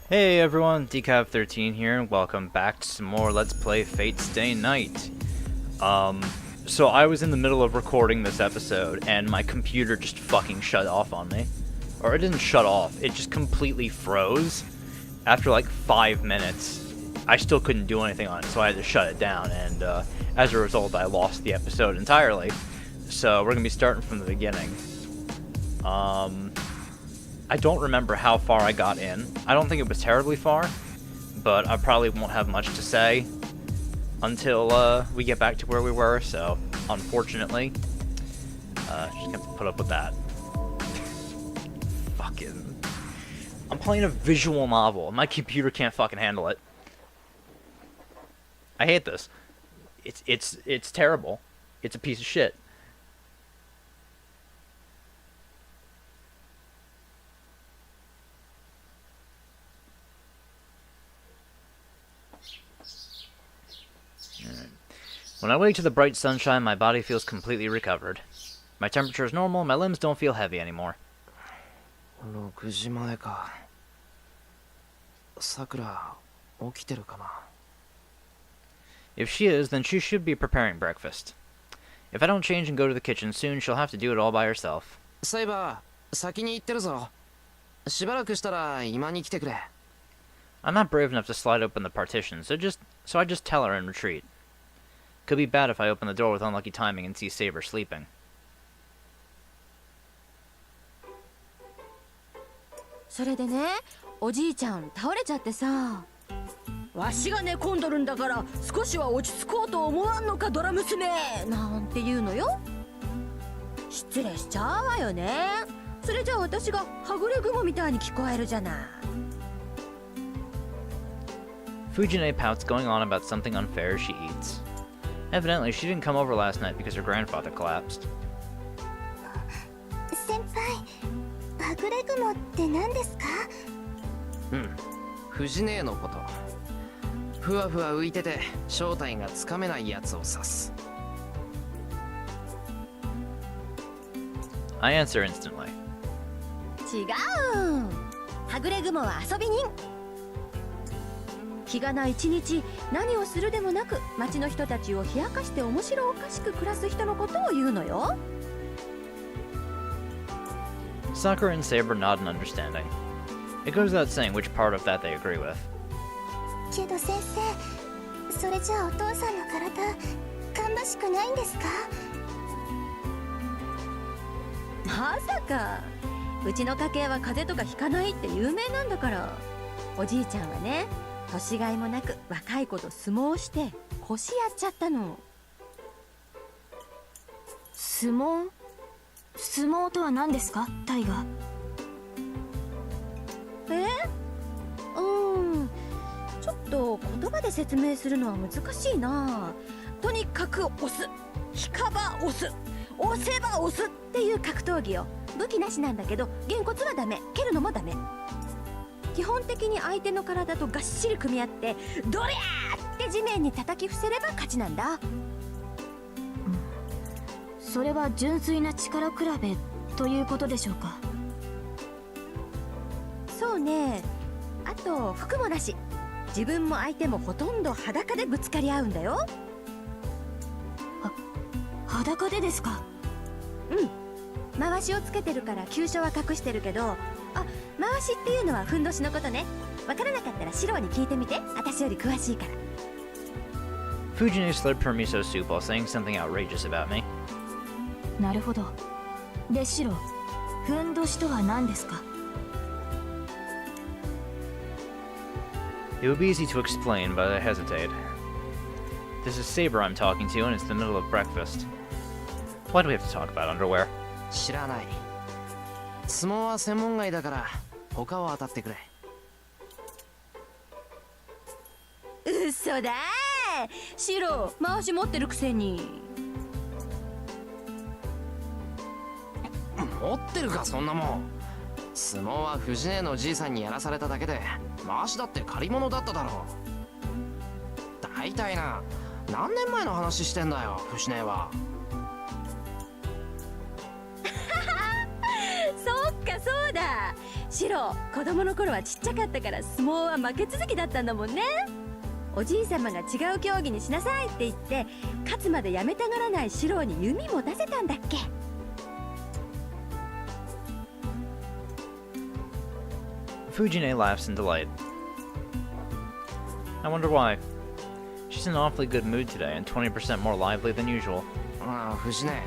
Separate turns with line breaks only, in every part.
Hey everyone, Decav13 here, and welcome back to some more Let's Play Fate Stay Night. So I was in the middle of recording this episode, and my computer just fucking shut off on me. Or it didn't shut off, it just completely froze. After like 5 minutes, I still couldn't do anything on it, so I had to shut it down, and as a result I lost the episode entirely. So we're gonna be starting from the beginning. I don't remember how far I got in. I don't think it was terribly far, but I probably won't have much to say until we get back to where we were, so unfortunately, just gonna have to put up with that. Fucking... I'm playing a visual novel, and my computer can't fucking handle it. I hate this. It's terrible. It's a piece of shit. When I wake to the bright sunshine, my body feels completely recovered. My temperature is normal, my limbs don't feel heavy anymore.
6時前か。さくら、起きてるかな?
If she is, then she should be preparing breakfast. If I don't change and go to the kitchen soon, she'll have to do it all by herself.
そういえば、先に行ってるぞ。しばらくしたら今に来てくれ。
I'm not brave enough to slide open the partition, so I just tell her and retreat. Could be bad if I open the door with unlucky timing and see Saber sleeping.
それでね、おじいちゃん倒れちゃってさ。わしが寝込んどるんだから少しは落ち着こうと思わんのかドラ娘なんて言うのよ。失礼しちゃうわよね。それじゃあ私がはぐれ雲みたいに聞こえるじゃない。
Fujine pouts, going on about something unfair as she eats. Evidently, she didn't come over last night because her grandfather collapsed.
先輩、はぐれ雲って何ですか？
藤姉のこと。ふわふわ浮いてて正体がつかめないやつを指す。
I answer instantly.
違う。はぐれ雲は遊び人。日がない一日、何をするでもなく町の人たちを冷やかして面白おかしく暮らす人のことを言うのよ。
Sakura and Saber nod in understanding. It goes without saying which part of that they agree with.
けど先生、それじゃあお父さんの体、芳しくないんですか？
まさか。うちの家系は風邪とかひかないって有名なんだから。おじいちゃんはね、年がいもなく若い子と相撲して腰やっちゃったの。
相撲？相撲とは何ですか、タイガ？
ちょっと言葉で説明するのは難しいな。とにかく押す、引かば押す、押せば押すっていう格闘技よ。武器なしなんだけどげんこつはダメ、蹴るのもダメ。基本的に相手の体とがっしり組み合ってドリャーって地面に叩き伏せれば勝ちなんだ。
それは純粋な力比べということでしょうか？
そうね。あと服もなし。自分も相手もほとんど裸でぶつかり合うんだよ。
裸でですか？
回しをつけてるから急所は隠してるけど、回しっていうのはふんどしのことね。わからなかったらシロに聞いてみて。私より詳しいから。
Fujine slurped her miso soup while saying something outrageous about me.
なるほど。で、シロ、ふんどしとは何ですか
It would be easy to explain, but I hesitate. This is Saber I'm talking to, and it's the middle of breakfast. Why do we have to talk about underwear?
知らない。相撲は専門外だから他を当たってくれ。
嘘だー。シロ、回し持ってるくせに。
持ってるかそんなもん。相撲は藤姉のじいさんにやらされただけで、回しだって借り物だっただろう。大体な、何年前の話してんだよ、藤姉は。
そっかそうだ。シロ、子供の頃はちっちゃかったから相撲は負け続きだったんだもんね。おじい様が違う競技にしなさいって言って勝つまでやめたがらないシロに弓も出せたんだっけ。
Fujine laughs in delight. I wonder why. She's in an awfully good mood today and 20% more lively than usual.
ああ、藤ね、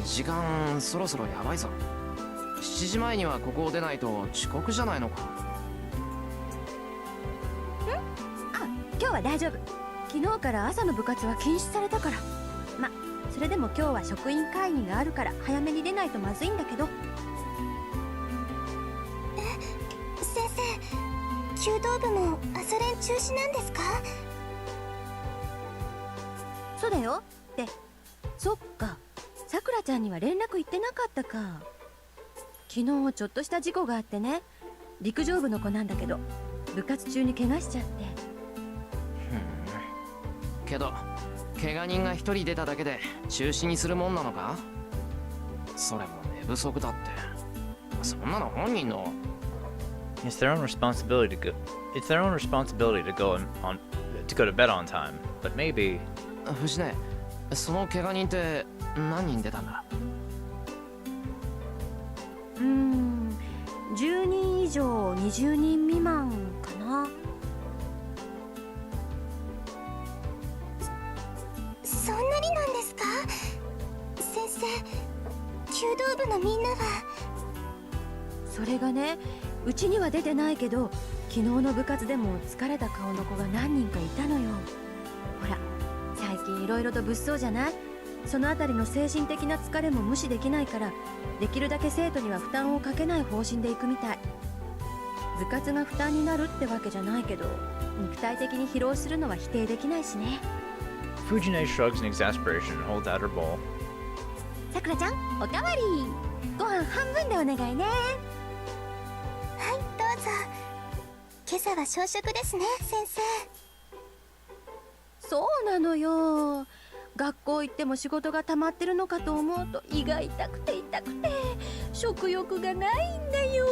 時間そろそろやばいぞ。7時前にはここを出ないと遅刻じゃないのか。
今日は大丈夫。昨日から朝の部活は禁止されたから。ま、それでも今日は職員会議があるから早めに出ないとまずいんだけど。
先生、弓道部も朝練中止なんですか？
そうだよ。で、そっか、さくらちゃんには連絡行ってなかったか。昨日ちょっとした事故があってね。陸上部の子なんだけど部活中に怪我しちゃって。
けど怪我人が一人出ただけで中止にするもんなのか？それも寝不足だって。そんなの本人の。
It's their own responsibility to go. It's their own responsibility to go to bed on time. But maybe.
藤ね、その怪我人って何人出たんだ
？10人以上20人未満かな。
そんなになんですか？先生、弓道部のみんなは。
それがね、うちには出てないけど昨日の部活でも疲れた顔の子が何人かいたのよ。ほら、最近いろいろと物騒じゃない？そのあたりの精神的な疲れも無視できないから、できるだけ生徒には負担をかけない方針でいくみたい。部活が負担になるってわけじゃないけど、肉体的に疲労するのは否定できないしね。
Fujine shrugs in exasperation and holds out her bowl.
さくらちゃん、おかわり。ご飯半分でお願いね。
はい、どうぞ。今朝は小食ですね、先生。
そうなのよ。学校行っても仕事が溜まってるのかと思うと胃が痛くて痛くて食欲がないんだよ。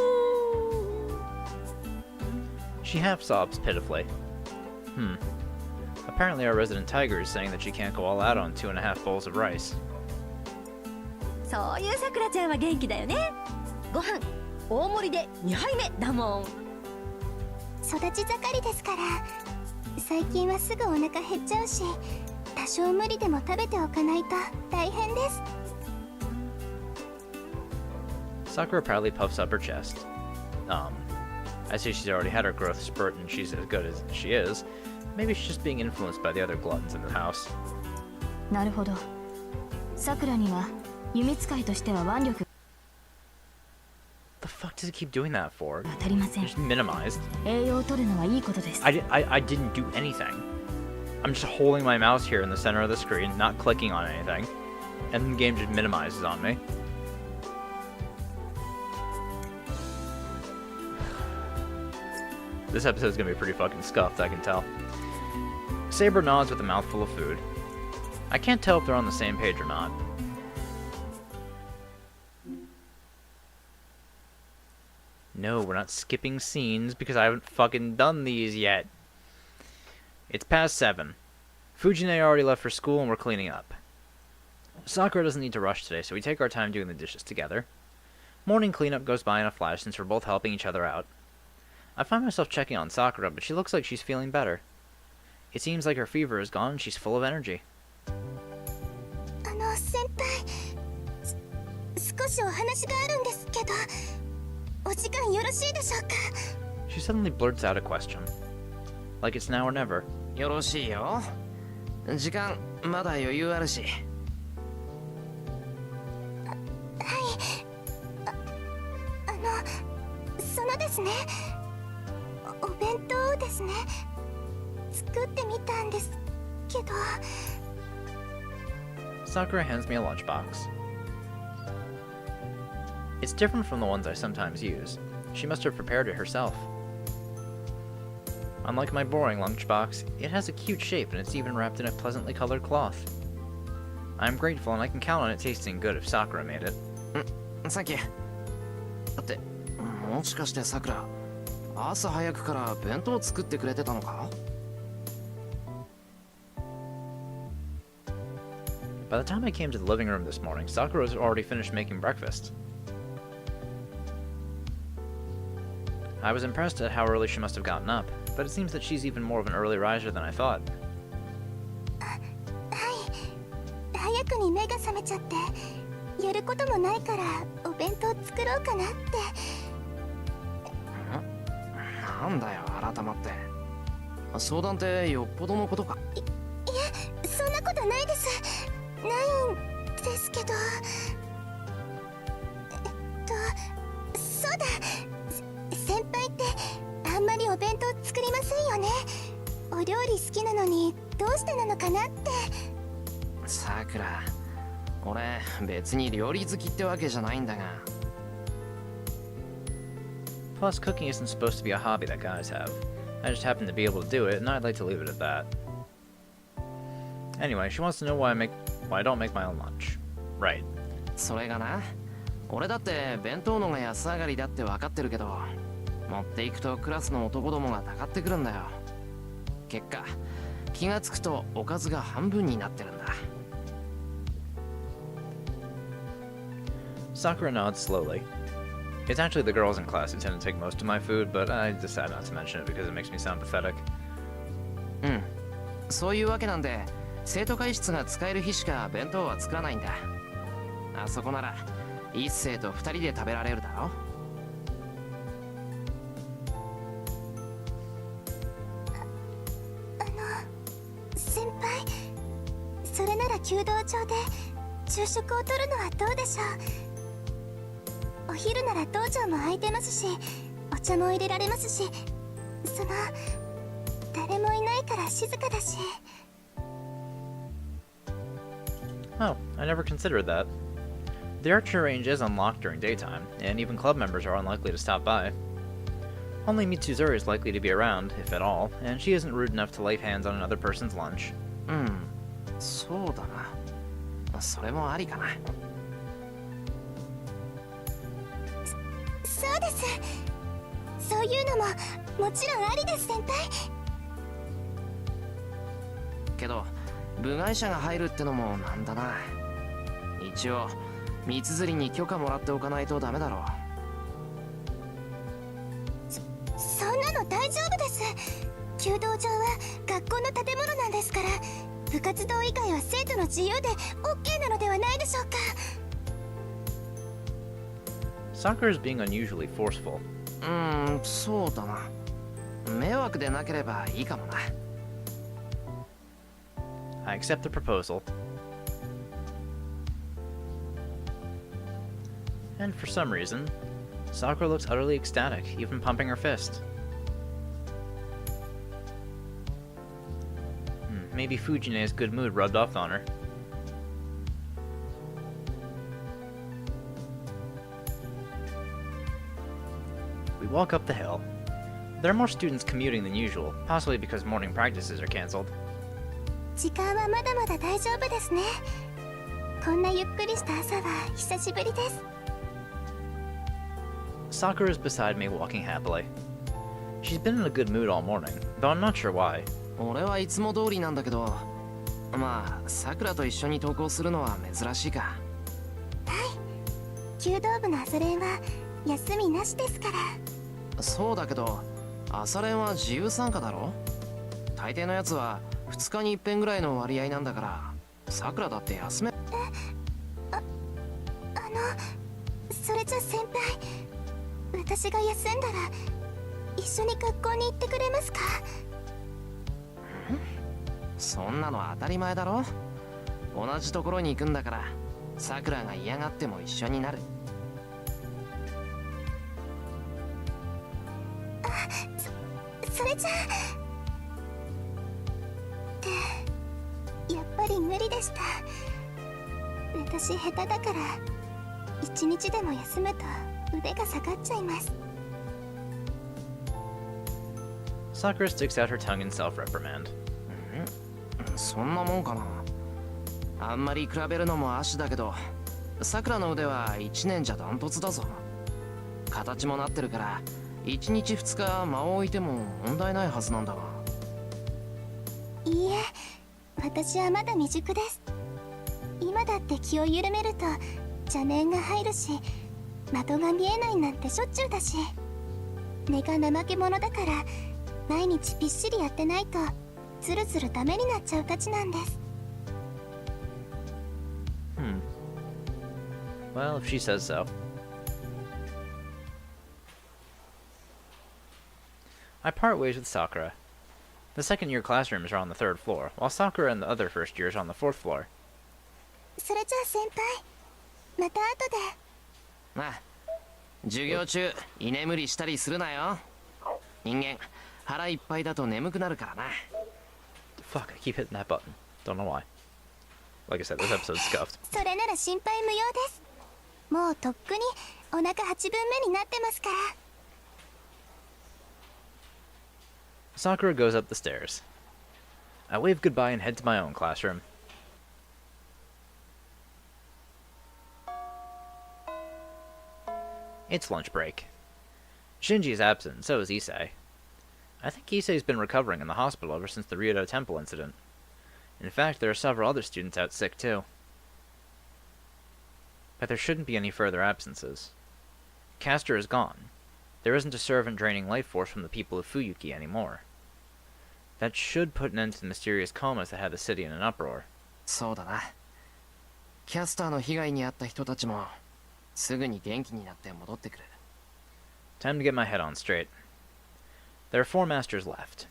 She half sobs pitifully. Apparently our resident tiger is saying that she can't go all out on 2.5 bowls of rice.
そういうさくらちゃんは元気だよね。ご飯大盛りで2杯目だもん。
育ち盛りですから、最近はすぐお腹減っちゃうし、多少無理でも食べておかないと大変です。
Sakura proudly puffs up her chest. I see she's already had her growth spurt and she's as good as she is. Maybe she's just being influenced by the other gluttons in the house.
なるほど。さくらには弓使いとしては腕力
The fuck does it keep doing that for?
が足りません。
Just minimized.
栄養を取るのはいいことです。
I didn't do anything. I'm just holding my mouse here in the center of the screen, not clicking on anything. And the game just minimizes on me. This episode's gonna be pretty fucking scuffed, I can tell. Saber nods with a mouthful of food. I can't tell if they're on the same page or not. No, we're not skipping scenes because I haven't fucking done these yet. It's past 7. Fujine already left for school and we're cleaning up. Sakura doesn't need to rush today, so we take our time doing the dishes together. Morning cleanup goes by in a flash since we're both helping each other out. I find myself checking on Sakura, but she looks like she's feeling better. It seems like her fever is gone and she's full of energy.
先輩、少しお話があるんですけど、お時間よろしいでしょうか？
She suddenly blurts out a question. Like it's now or never.
よろしいよ。時間まだ余裕あるし。
そのですね、お弁当ですね、作ってみたんですけど。
Sakura hands me a lunchbox. It's different from the ones I sometimes use. She must have prepared it herself. Unlike my boring lunchbox, it has a cute shape and it's even wrapped in a pleasantly colored cloth. I'm grateful and I can count on it tasting good if Sakura made it.
サンキュー。だって、もしかしてさくら、朝早くから弁当作ってくれてたのか？
By the time I came to the living room this morning, Sakura was already finished making breakfast. I was impressed at how early she must have gotten up, but it seems that she's even more of an early riser than I thought.
はい、早くに目が覚めちゃってやることもないからお弁当作ろうかなって。
なんだよ改まって。相談ってよっぽどのことか？
いえ、そんなことないです。ないんですけど。そうだ、先輩ってあんまりお弁当作りませんよね。お料理好きなのにどうしてなのかなって。
さくら、俺別に料理好きってわけじゃないんだが。
Plus, cooking isn't supposed to be a hobby that guys have. I just happen to be able to do it, and I'd like to leave it at that. Anyway, she wants to know why I don't make my own lunch. Right.
それがな、俺だって弁当のが安上がりだって分かってるけど、持っていくとクラスの男どもがたかってくるんだよ。結果、気がつくとおかずが半分になってるんだ。
Sakura nods slowly. It's actually the girls in class who tend to take most of my food, but I decided not to mention it because it makes me sound pathetic.
うん、そういうわけなんで、生徒会室が使える日しか弁当は作らないんだ。あそこなら一星と二人で食べられるだろ。
先輩、それなら弓道場で昼食をとるのはどうでしょう。お昼なら道場も空いてますし、お茶も入れられますし、誰もいないから静かだし。
Oh, I never considered that. The archery range is unlocked during daytime, and even club members are unlikely to stop by. Only Mitsuzuri is likely to be around, if at all, and she isn't rude enough to lay hands on another person's lunch.
うん、そうだな。それもありかな。
そうです。そういうのももちろんありです、先輩。
けど部外者が入るってのもなんだな。一応三つに許可もらっておかないとダメだろう。
そんなの大丈夫です。弓道場は学校の建物なんですから、部活動以外は生徒の自由で OK なのではないでしょうか。
Sakura is being unusually forceful.
そうだな。迷惑でなければいいかもな。
I accept the proposal. And for some reason, Sakura looks utterly ecstatic, even pumping her fist. Maybe Fujine's good mood rubbed off on her. We walk up the hill. There are more students commuting than usual, possibly because morning practices are cancelled.
時間はまだまだ大丈夫ですね。こんなゆっくりした朝は久しぶりです。
Sakura is beside me, walking happily. She's been in a good mood all morning, though I'm not sure why.
俺はいつも通りなんだけど、まあさくらと一緒に登校するのは珍しいか。
はい、弓道部の朝練は休みなしですから。
そうだけど朝練は自由参加だろ。大抵のやつは2日に一遍ぐらいの割合なんだから、さくらだって休め。
それじゃ先輩、私が休んだら一緒に学校に行ってくれますか？
そんなの当たり前だろ。同じところに行くんだから、さくらが嫌がっても一緒になる。
それじゃやっぱり無理でした。私下手だから一日でも休むと腕が下がっちゃいます。
Sakura sticks out her tongue in self-reprimand.
そんなもんかな。あんまり比べるのも足だけど、さくらの腕は1年じゃダントツだぞ。形もなってるから1日2日間を置いても問題ないはずなんだが。
いいえ、私はまだ未熟です。今だって気を緩めると邪念が入るし、的が見えないなんてしょっちゅうだし、根が怠け者だから毎日びっしりやってないとずるずるダメになっちゃうたちなんです。
Well, if she says so. I part ways with Sakura. The second-year classrooms are on the 3rd floor, while Sakura and the other first years are on the 4th floor.
それじゃあ先輩、また後で。
なあ、授業中居眠りしたりするなよ。人間腹いっぱいだと眠くなるからな。
Fuck, I keep hitting that button. Don't know why. Like I said, this episode's scuffed.
それなら心配無用です。もうとっくにお腹8分目になってますから。
Sakura goes up the stairs. I wave goodbye and head to my own classroom. It's lunch break. Shinji is absent, and so is Issei. I think Issei's been recovering in the hospital ever since the Ryodo Temple incident. In fact, there are several other students out sick too. But there shouldn't be any further absences. Castor is gone. There isn't a servant draining life force from the people of Fuyuki anymore. That should put an end to the mysterious comas that had the city in an uproar.
そうだな。キャスターの被害に遭った人たちもすぐに元気になって戻ってくる。
Time to get my head on straight. There are 4 masters left.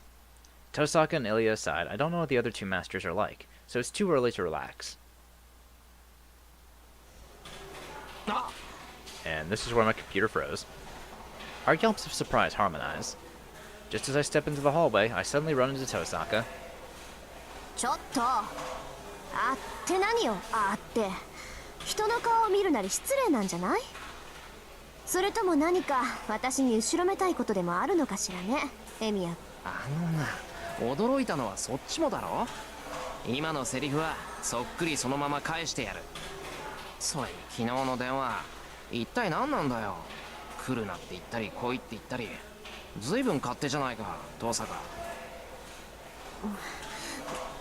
Tosaka and Ilya aside, I don't know what the other 2 masters are like, so it's too early to relax. And this is where my computer froze. Our yelps of surprise harmonize. Just as I step into the hallway, I suddenly run into Tosaka.
ちょっとあって何よ、あって人の顔を見るなり失礼なんじゃない？それとも何か私に後ろめたいことでもあるのかしらね、エミヤ。
あのな、驚いたのはそっちもだろ。今のセリフはそっくりそのまま返してやる。それに昨日の電話、一体何なんだよ。来るなって言ったり来いって言ったり、ずいぶん勝手じゃないか、遠坂。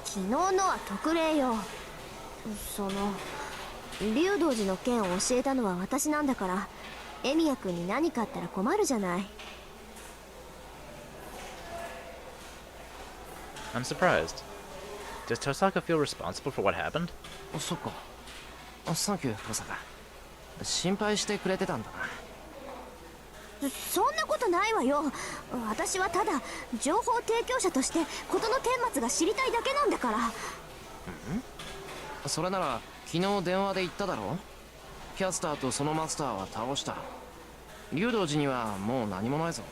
昨日のは特例よ。その竜道寺の件を教えたのは私なんだから、エミヤ君に何かあったら困るじゃない。
I'm surprised. Does Tosaka feel responsible for what happened?
そっか。サンキュー、遠坂。心配してくれてたんだな。
そんなことないわよ。私はただ情報提供者として事の顛末が知りたいだけなんだから。
それなら昨日電話で言っただろ。キャスターとそのマスターは倒した。竜道寺にはもう何もないぞ。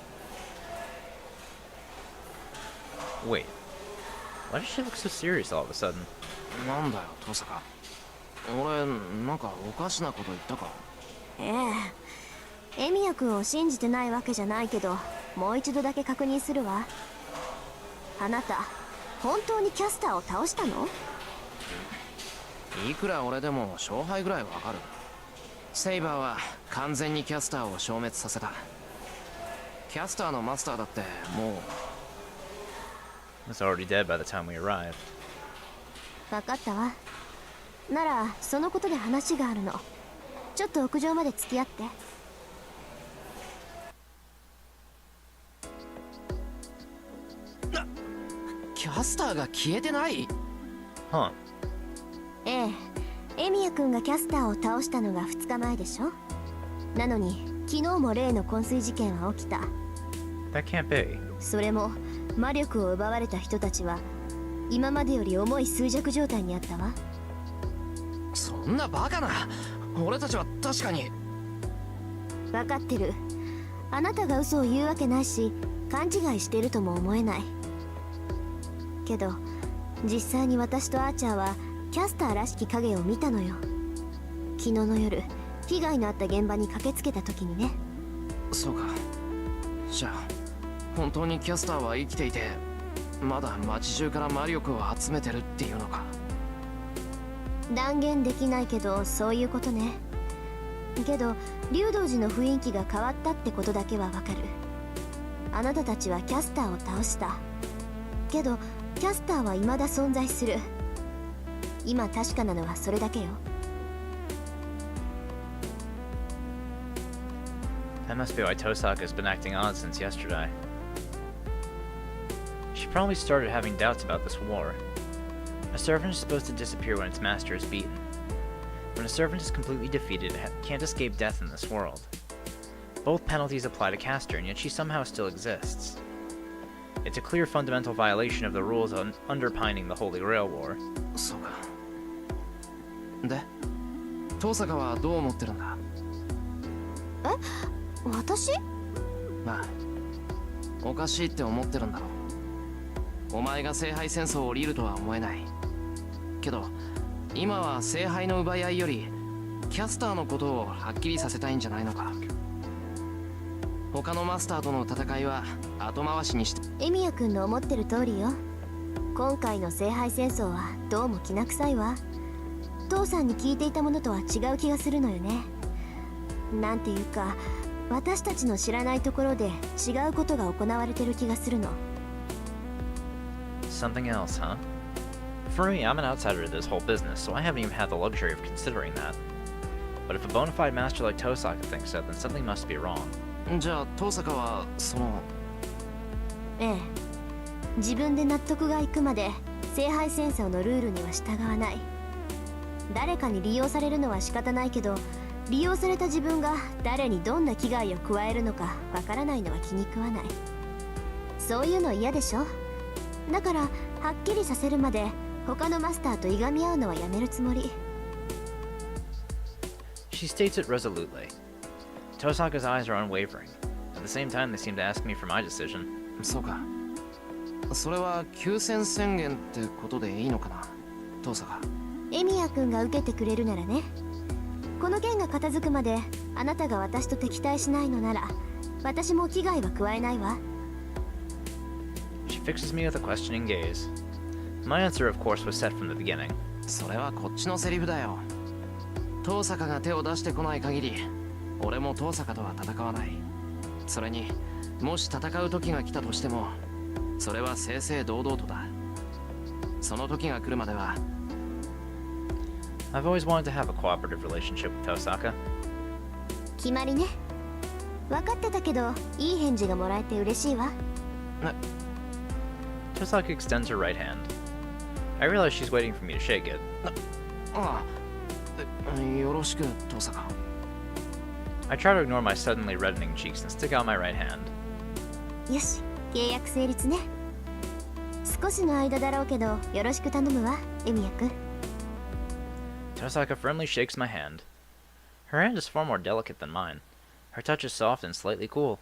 Wait. Why does she look so serious all of a sudden?
なんだよ、遠坂。俺、なんかおかしなこと言ったか？
ええ、エミヤ君を信じてないわけじゃないけど、もう一度だけ確認するわ。あなた本当にキャスターを倒したの？
いくら俺でも勝敗ぐらいわかる。セイバーは完全にキャスターを消滅させた。キャスターのマスターだってもう
Was already dead by the time we arrived.
分かったわ。ならそのことで話があるの。ちょっと屋上まで付き合って。
キャスターが消えてない？
Huh.
ええ、エミヤ君がキャスターを倒したのが2日前でしょ。なのに昨日も例の昏睡事件は起きた。
That can't be.
それも魔力を奪われた人たちは今までより重い衰弱状態にあったわ。
そんなバカな。俺たちは確かに。
分かってる。あなたが嘘を言うわけないし、勘違いしてるとも思えない。けど実際に私とアーチャーはキャスターらしき影を見たのよ。昨日の夜被害のあった現場に駆けつけた時にね。
そうか。じゃあ本当にキャスターは生きていて、まだ街中から魔力を集めてるっていうのか？
断言できないけどそういうことね。けど竜道寺の雰囲気が変わったってことだけはわかる。あなたたちはキャスターを倒した。けどキャスターは未だ存在する。今確かなのはそれだけよ。
That must be why Tosaka's been acting odd since yesterday. She probably started having doubts about this war. A servant is supposed to disappear when its master is beaten. When a servant is completely defeated, it can't escape death in this world. Both penalties apply to Castor, and yet she somehow still exists. It's a clear fundamental violation of the rules underpinning the Holy Grail War.
そうか。で、遠坂はどう思ってるんだ？
私？
まあ、おかしいって思ってるんだろう。お前が聖杯戦争を降りるとは思えない。けど、今は聖杯の奪い合いより、キャスターのことをはっきりさせたいんじゃないのか。他のマスターとの戦いは後回しにして。
エミヤ君の思ってる通りよ。今回の聖杯戦争はどうもきな臭いわ。父さんに聞いていたものとは違う気がするのよね。なんていうか、私たちの知らないところで違うことが行われてる気がするの。
Something else, huh? For me, I'm an outsider to this whole business, so I haven't even had the luxury of considering that. But if a bona fide master like Tosaka thinks so, then something must be wrong.
じゃあ遠坂はその。
ええ、自分で納得がいくまで聖杯戦争のルールには従わない。誰かに利用されるのは仕方ないけど、利用された自分が誰にどんな危害を加えるのかわからないのは気に食わない。そういうの嫌でしょ。だからはっきりさせるまで他のマスターといがみ合うのはやめるつもり。
She states it resolutely. Tosaka's eyes are unwavering. At the same time, they seem to ask me for my decision.
そうか。それは休戦宣言ってことでいいのかな、遠坂。
エミヤ君が受けてくれるならね。この件が片付くまであなたが私と敵対しないのなら、私も危害は加えないわ。
She fixes me with a questioning gaze. My answer, of course, was set from the beginning.
それはこっちのセリフだよ。遠坂が手を出してこない限り、俺も遠坂とは戦わない。それに、もし戦う時が来たとしても、それは正々堂々とだ。その時が来るまでは。
I've always wanted to have a cooperative relationship with Tosaka.
決まりね。分かってたけど、いい返事がもらえて嬉しいわ。
Tosaka extends her right hand. I realize she's waiting for me to shake it.
ああ、よろしく、遠坂。
I try to ignore my suddenly reddening cheeks and stick out my right hand.
よし、契約成立ね。少しの間だろうけど、よろしく頼むわ、エミヤ君。
Tosaka firmly shakes my hand. Her hand is far more delicate than mine. Her touch is soft and slightly cool.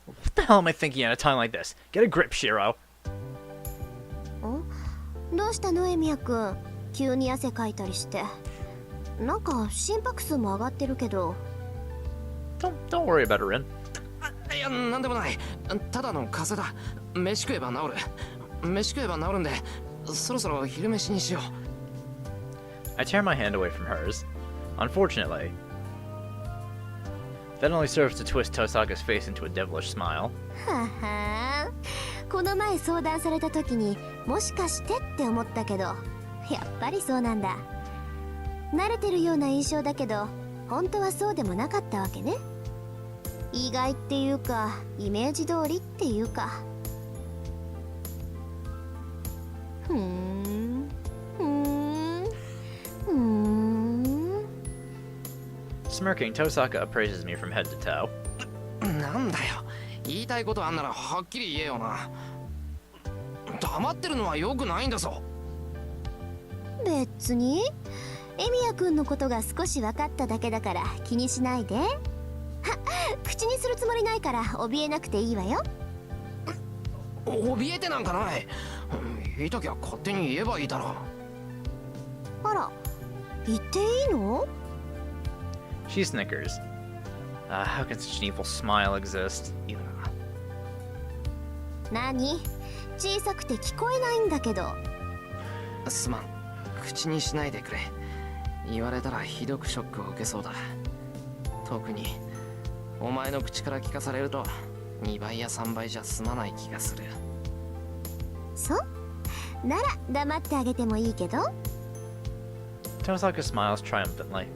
What the hell am I thinking at a time like this? Get a grip, Shiro.
どうしたのエミヤ君。急に汗かいたりして。なんか心拍数も上がってるけど。
Don't worry about it, Rin.
いや、なんでもない。ただの風邪だ。飯食えば治る。飯食えば治るんで、そろそろ昼飯にしよう。
I tear my hand away from hers. Unfortunately, that only serves to twist Tosaka's face into a devilish smile.
ははー。この前相談された時にもしかしてって思ったけど、やっぱりそうなんだ。慣れてるような印象だけど、本当はそうでもなかったわけね。意外っていうか、イメージ通りっていうか。ふーん、ふーん、ふーん。
Smirking, Tosaka appraises me from head to toe.
なんだよ。言いたいことあんならはっきり言えよな。黙ってるのは良くないんだぞ。
別にエミヤ君のことが少し分かっただけだから気にしないで。は、口にするつもりないから怯えなくていいわよ。
怯えてなんかない。言いたきゃ勝手に言えばいいだろう。
あら、言っていいの？
She snickers. How can such an evil smile exist?
何？小さくて聞こえないんだけど。
すまん。口にしないでくれ。言われたらひどくショックを受けそうだ。特にお前の口から聞かされると2倍や3倍じゃ済まない気がする。
そうなら黙ってあげてもいいけど。
Tosaka smiles triumphantly.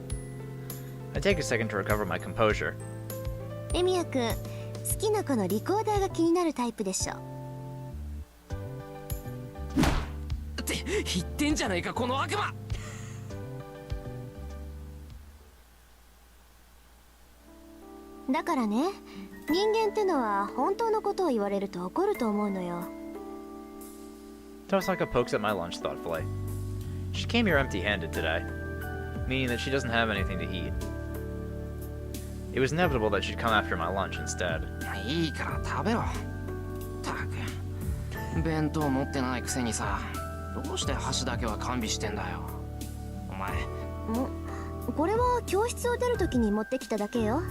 I take a second to recover my composure.
エミヤくん、好きな子のリコーダーが気になるタイプでしょ。
って言ってんじゃねえかこの悪魔。
だからね、人間ってのは本当のことを言われると怒ると思うのよ。
Tosaka pokes at my lunch thoughtfully. She came here empty-handed today, meaning that she doesn't have anything to eat. It was inevitable that she'd come after my lunch instead.
いいから食べろ。たく、弁当持ってないくせにさ、どうして箸だけは完備してんだよ。お前。
これは教室を出るときに持ってきただけよ。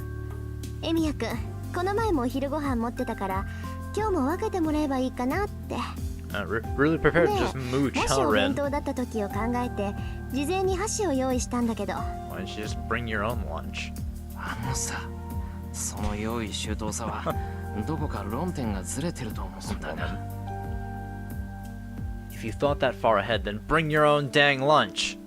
エミヤくん、この前もお昼ご飯持ってたから今日も分けてもらえばいいかなって。
Really prepared to
ね
just mooch,
え、もし
huh,
お弁
Ren?
当だった時を考えて事前に箸を用意したんだけど。
Why don't you just bring your own lunch?
あのさ、その用意周到さはどこか論点がずれてると思うんだが。
If you thought that far ahead, then bring your own dang lunch.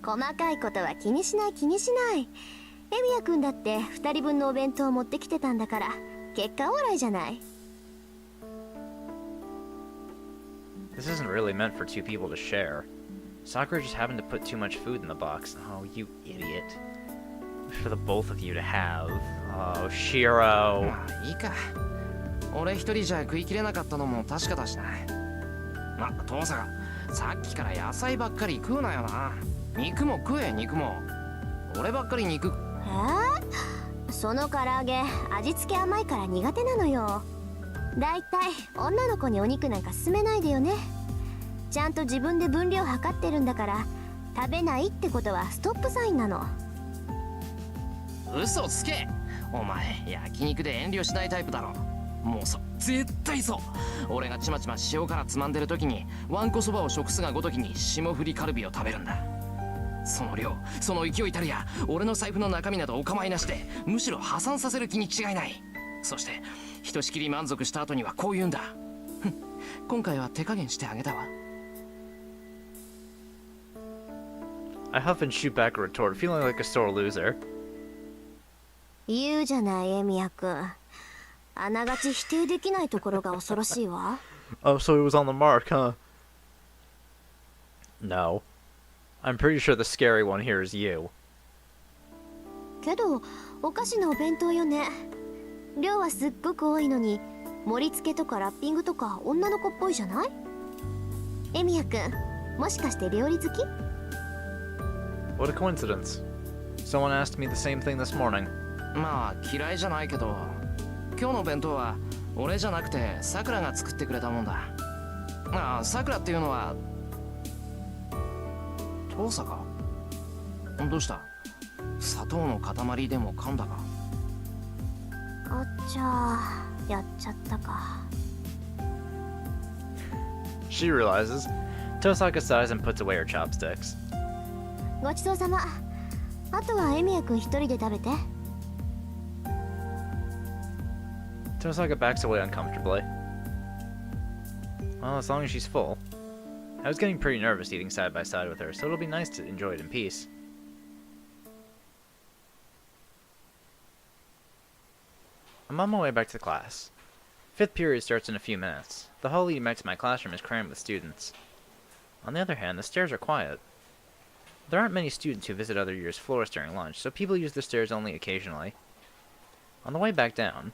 細かいことは気にしない気にしない。エミヤくんだって2人分のお弁当を持ってきてたんだから結果オーライじゃない。
This isn't really meant for two people to share. Sakura just happened to put too much food in the box. Oh, you idiot. For the both of you to have. Oh, Shiro.
まあいいか。俺一人じゃ食い切れなかったのも確かだしな。ま、父さん、さっきから野菜ばっかり食うなよな。肉も食え、肉も。俺ばっかり肉。
その唐揚げ味付け甘いから苦手なのよ。だいたい女の子にお肉なんか勧めないでよね。ちゃんと自分で分量測ってるんだから食べないってことはストップサインなの。
嘘つけ。お前焼肉で遠慮しないタイプだろ。もう絶対そう。俺がちまちま塩辛つまんでる時にわんこそばを食すがごときに霜降りカルビを食べるんだ。その量、その勢いたるや、俺の財布の中身などお構いなしでむしろ破産させる気に違いない。そしてひとしきり満足した後にはこう言うんだ。今回は手加減してあげたわ。
I huff and shoot back a retort, feeling like a sore loser.
言うじゃないエミヤくん。あながち否定できないところが恐ろしいわ。
Oh, so it was on the mark, huh? No. I'm pretty sure the scary one here is you.
けどお菓子のお弁当よね。量はすっごく多いのに盛り付けとかラッピングとか女の子っぽいじゃない？エミヤくん、もしかして料理好き？
What a coincidence. Someone asked me the same thing this morning.
まあ嫌いじゃないけど、今日の弁当は俺じゃなくてさくらが作ってくれたもんだ。ああ、さくらっていうのは父さか。どうした？砂糖の塊でも噛んだか？
あっちゃー、やっちゃったか。
She realizes. Tosaka sighs and puts away her chopsticks.
ごちそうさま。あとはエミヤくん一人で食べて。
Tosaka backs away uncomfortably. Well, as long as she's full. I was getting pretty nervous eating side by side with her, so it'll be nice to enjoy it in peace. I'm on my way back to class. Fifth period starts in a few minutes. The hall leading back to my classroom is crammed with students. On the other hand, the stairs are quiet. There aren't many students who visit other years' floors during lunch, so people use the stairs only occasionally. On the way back down,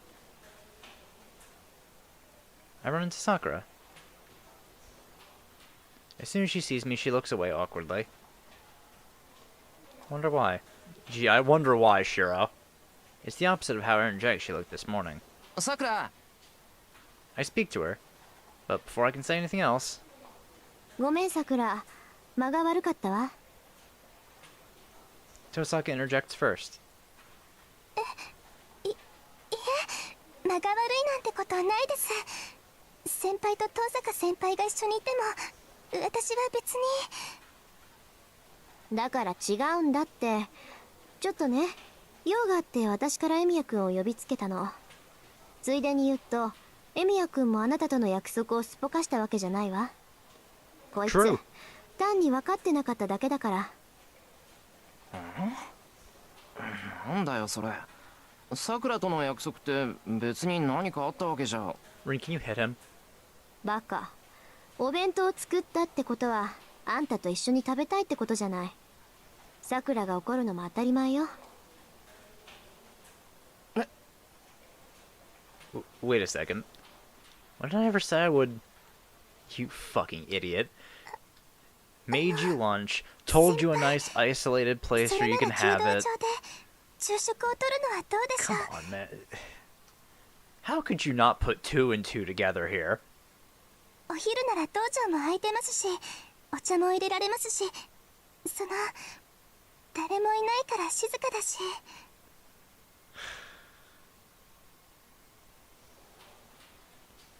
I run into Sakura. As soon as she sees me, she looks away awkwardly. Wonder why. Gee, I wonder why, Shiro. It's the opposite of how energetic she looked this morning.
さくら。
I speak to her, but before I can say anything else...
ごめんさくら、間が悪かったわ。
Tosaka interjects first.
間が悪いなんてことはないです。先輩と遠坂先輩が一緒にいても私は別に。
だから違うんだって。ちょっとね、用があって私からエミヤ君を呼びつけたの。ついでに言うと、エミヤ君もあなたとの約束をすっぽかしたわけじゃないわ。こいつ
True.
単に分かってなかっただけだから。
なんだよそれ。さくらとの約束って別に何かあったわけじゃ。
Rin, can you hit him?
バカ。お弁当を作ったってことはあんたと一緒に食べたいってことじゃない。さくらが怒るのも当たり前よ。
Wait a second. What did I ever say I would? You fucking idiot. Made you lunch, told you a nice isolated place where you can have it.
昼食をとるのはどうでしょ
Come
う。
on, man. How could you not put two and two together here?
お昼なら道場も空いてますし、お茶も入れられますし、誰もいないから静かだし。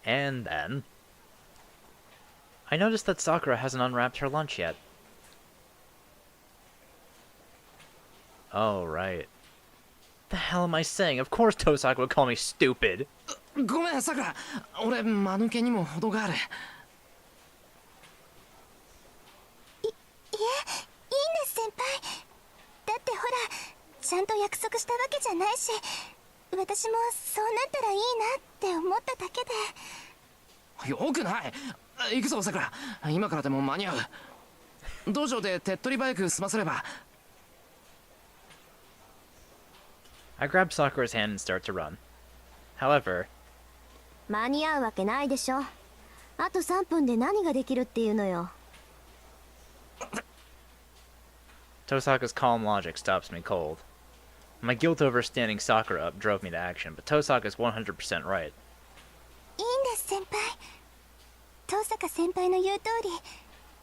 And then I noticed that Sakura hasn't unwrapped her lunch yet. Oh, right. The hell am I saying? Of course Tosaka would call me stupid.
ごめんさくら、俺間抜けにも程がある。
いえ、いいんです先輩。だってほら、ちゃんと約束したわけじゃないし、私もそうなったらいいなって思っただけで。
よくない。行くぞさくら、今からでも間に合う。道場で手っ取り早く済ませれば。
I grab Sakura's hand and start to run. However,
間に合うわけないでしょ。あと3分で何ができるっていうのよ。
Tosaka's calm logic stops me cold. My guilt over standing Sakura up drove me to action, but Tosaka's 100% right.
いいんです先輩。遠坂先輩の言う通り、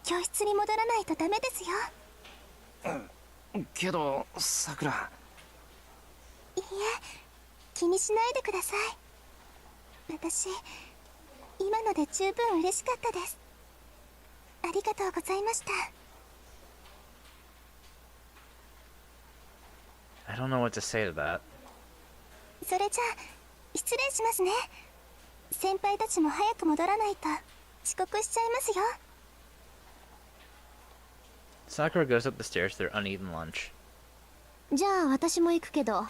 教室に戻らないとダメですよ。
けどさくら。
いいえ、気にしないでください。私、今ので十分嬉しかったです。ありがとうございました。
I don't know what to say to that.
それじゃあ、失礼しますね。先輩たちも早く戻らないと遅刻しちゃいますよ。
Sakura goes up the stairs to their uneaten lunch.
じゃあ私も行くけど。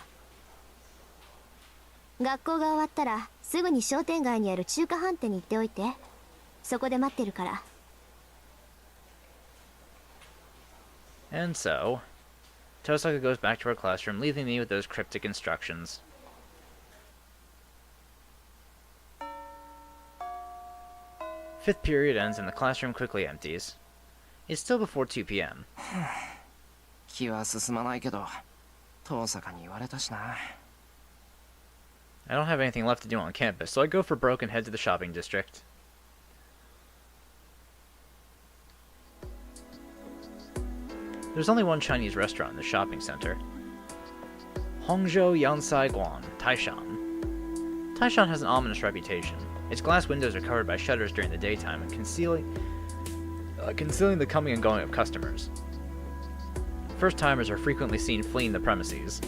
学校が終わったらすぐに商店街にある中華飯店に行っておいて。そこで待ってるから。
And so, Tosaka goes back to her classroom, leaving me with those cryptic instructions. Fifth period ends and the classroom quickly empties. It's still before 2 p.m.
気は進まないけど、遠坂に言われたしな。
I don't have anything left to do on campus, so I go for broke and head to the shopping district. There's only one Chinese restaurant in the shopping center. Hongzhou Yansai Guan, Taishan. Taishan has an ominous reputation. Its glass windows are covered by shutters during the daytime and concealing the coming and going of customers. First-timers are frequently seen fleeing the premises.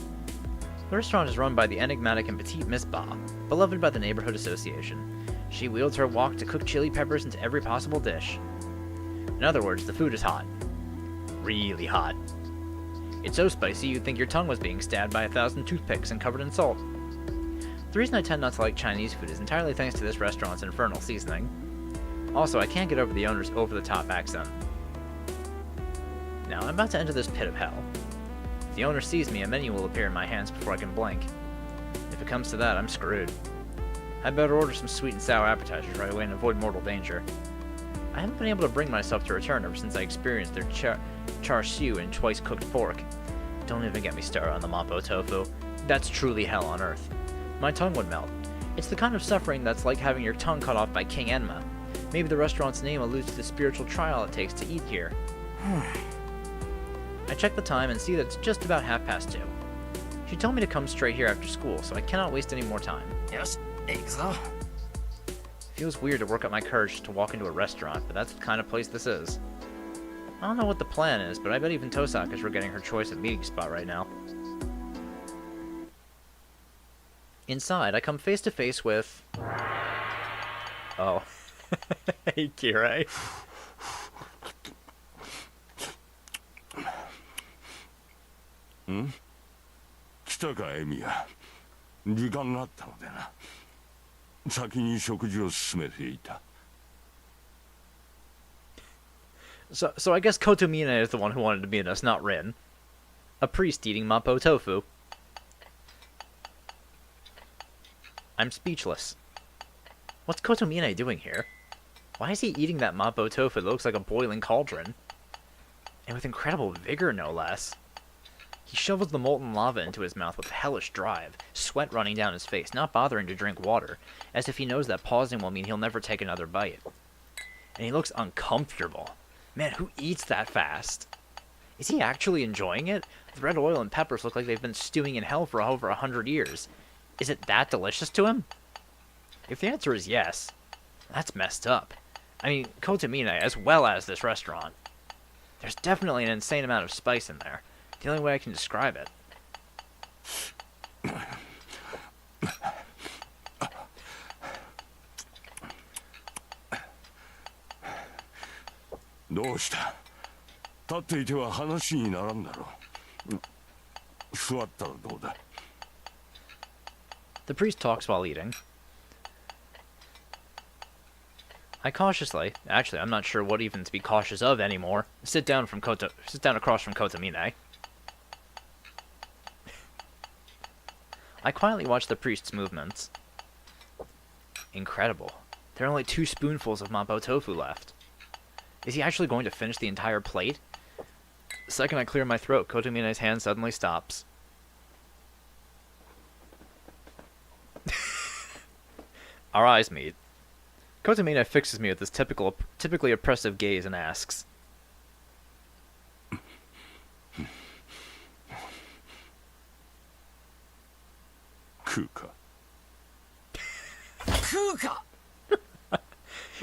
The restaurant is run by the enigmatic and petite Miss Ba, beloved by the neighborhood association. She wields her wok to cook chili peppers into every possible dish. In other words, the food is hot. Really hot. It's so spicy you'd think your tongue was being stabbed by 1,000 toothpicks and covered in salt. The reason I tend not to like Chinese food is entirely thanks to this restaurant's infernal seasoning. Also, I can't get over the owner's over-the-top accent. Now, I'm about to enter this pit of hell. If the owner sees me, a menu will appear in my hands before I can blink. If it comes to that, I'm screwed. I'd better order some sweet and sour appetizers right away and avoid mortal danger. I haven't been able to bring myself to return ever since I experienced their char siu and twice-cooked pork. Don't even get me started on the mapo tofu. That's truly hell on earth. My tongue would melt. It's the kind of suffering that's like having your tongue cut off by King Enma. Maybe the restaurant's name alludes to the spiritual trial it takes to eat here. I check the time and see that it's just about 2:30. She told me to come straight here after school, so I cannot waste any more time.
よし、行くぞ。
Feels weird to work up my courage to walk into a restaurant, but that's the kind of place this is. I don't know what the plan is, but I bet even Tosaka is regretting her choice of meeting spot right now. Inside, I come face to face with... Oh. Hey, Kirei.
来たかエミヤ。時間があったのでな。先に食事を進めていた。
So I guess Kotomine is the one who wanted to meet us, not Rin. A priest eating Mappo tofu. I'm speechless. What's Kotomine doing here? Why is he eating that Mappo tofu that looks like a boiling cauldron? And with incredible vigor, no less. He shovels the molten lava into his mouth with hellish drive, sweat running down his face, not bothering to drink water, as if he knows that pausing will mean he'll never take another bite. And he looks uncomfortable. Man, who eats that fast? Is he actually enjoying it? The red oil and peppers look like they've been stewing in hell for over 100 years. Is it that delicious to him? If the answer is yes, that's messed up. I mean, Kotomine, as well as this restaurant. There's definitely an insane amount of spice in there. The only way I can describe it.
どうした？立っていては話にならんだろう。座ったらどうだ？
The priest talks while eating. I cautiously, actually, I'm not sure what even to be cautious of anymore. Sit down across from Kotomine. I quietly watch the priest's movements. Incredible. There are only 2 spoonfuls of Mappo tofu left. Is he actually going to finish the entire plate? The second I clear my throat, Kotomine's hand suddenly stops. Our eyes meet. Kotomine fixes me with this typically oppressive gaze and asks,
Kuka.
Kuka!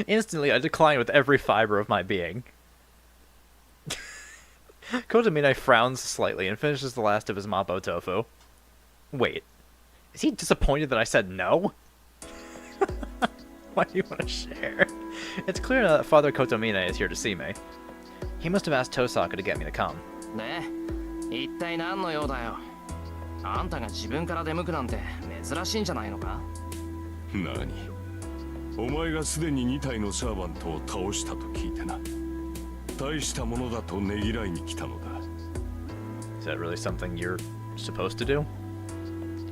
Instantly, I decline with every fiber of my being. Kotomine frowns slightly and finishes the last of his Mappo tofu. Wait, is he disappointed that I said no? Why do you want to share? It's clear now that Father Kotomine is here to see me. He must have asked Tosaka to get me to come.
で、一体何の用だよ。あんたが自分から出向くなんて珍しいんじゃないのか？
何？お前がすでに2体のサーバントを倒したと聞いてな。大したものだとねぎらいに来たのだ。
Is that really something you're supposed to do?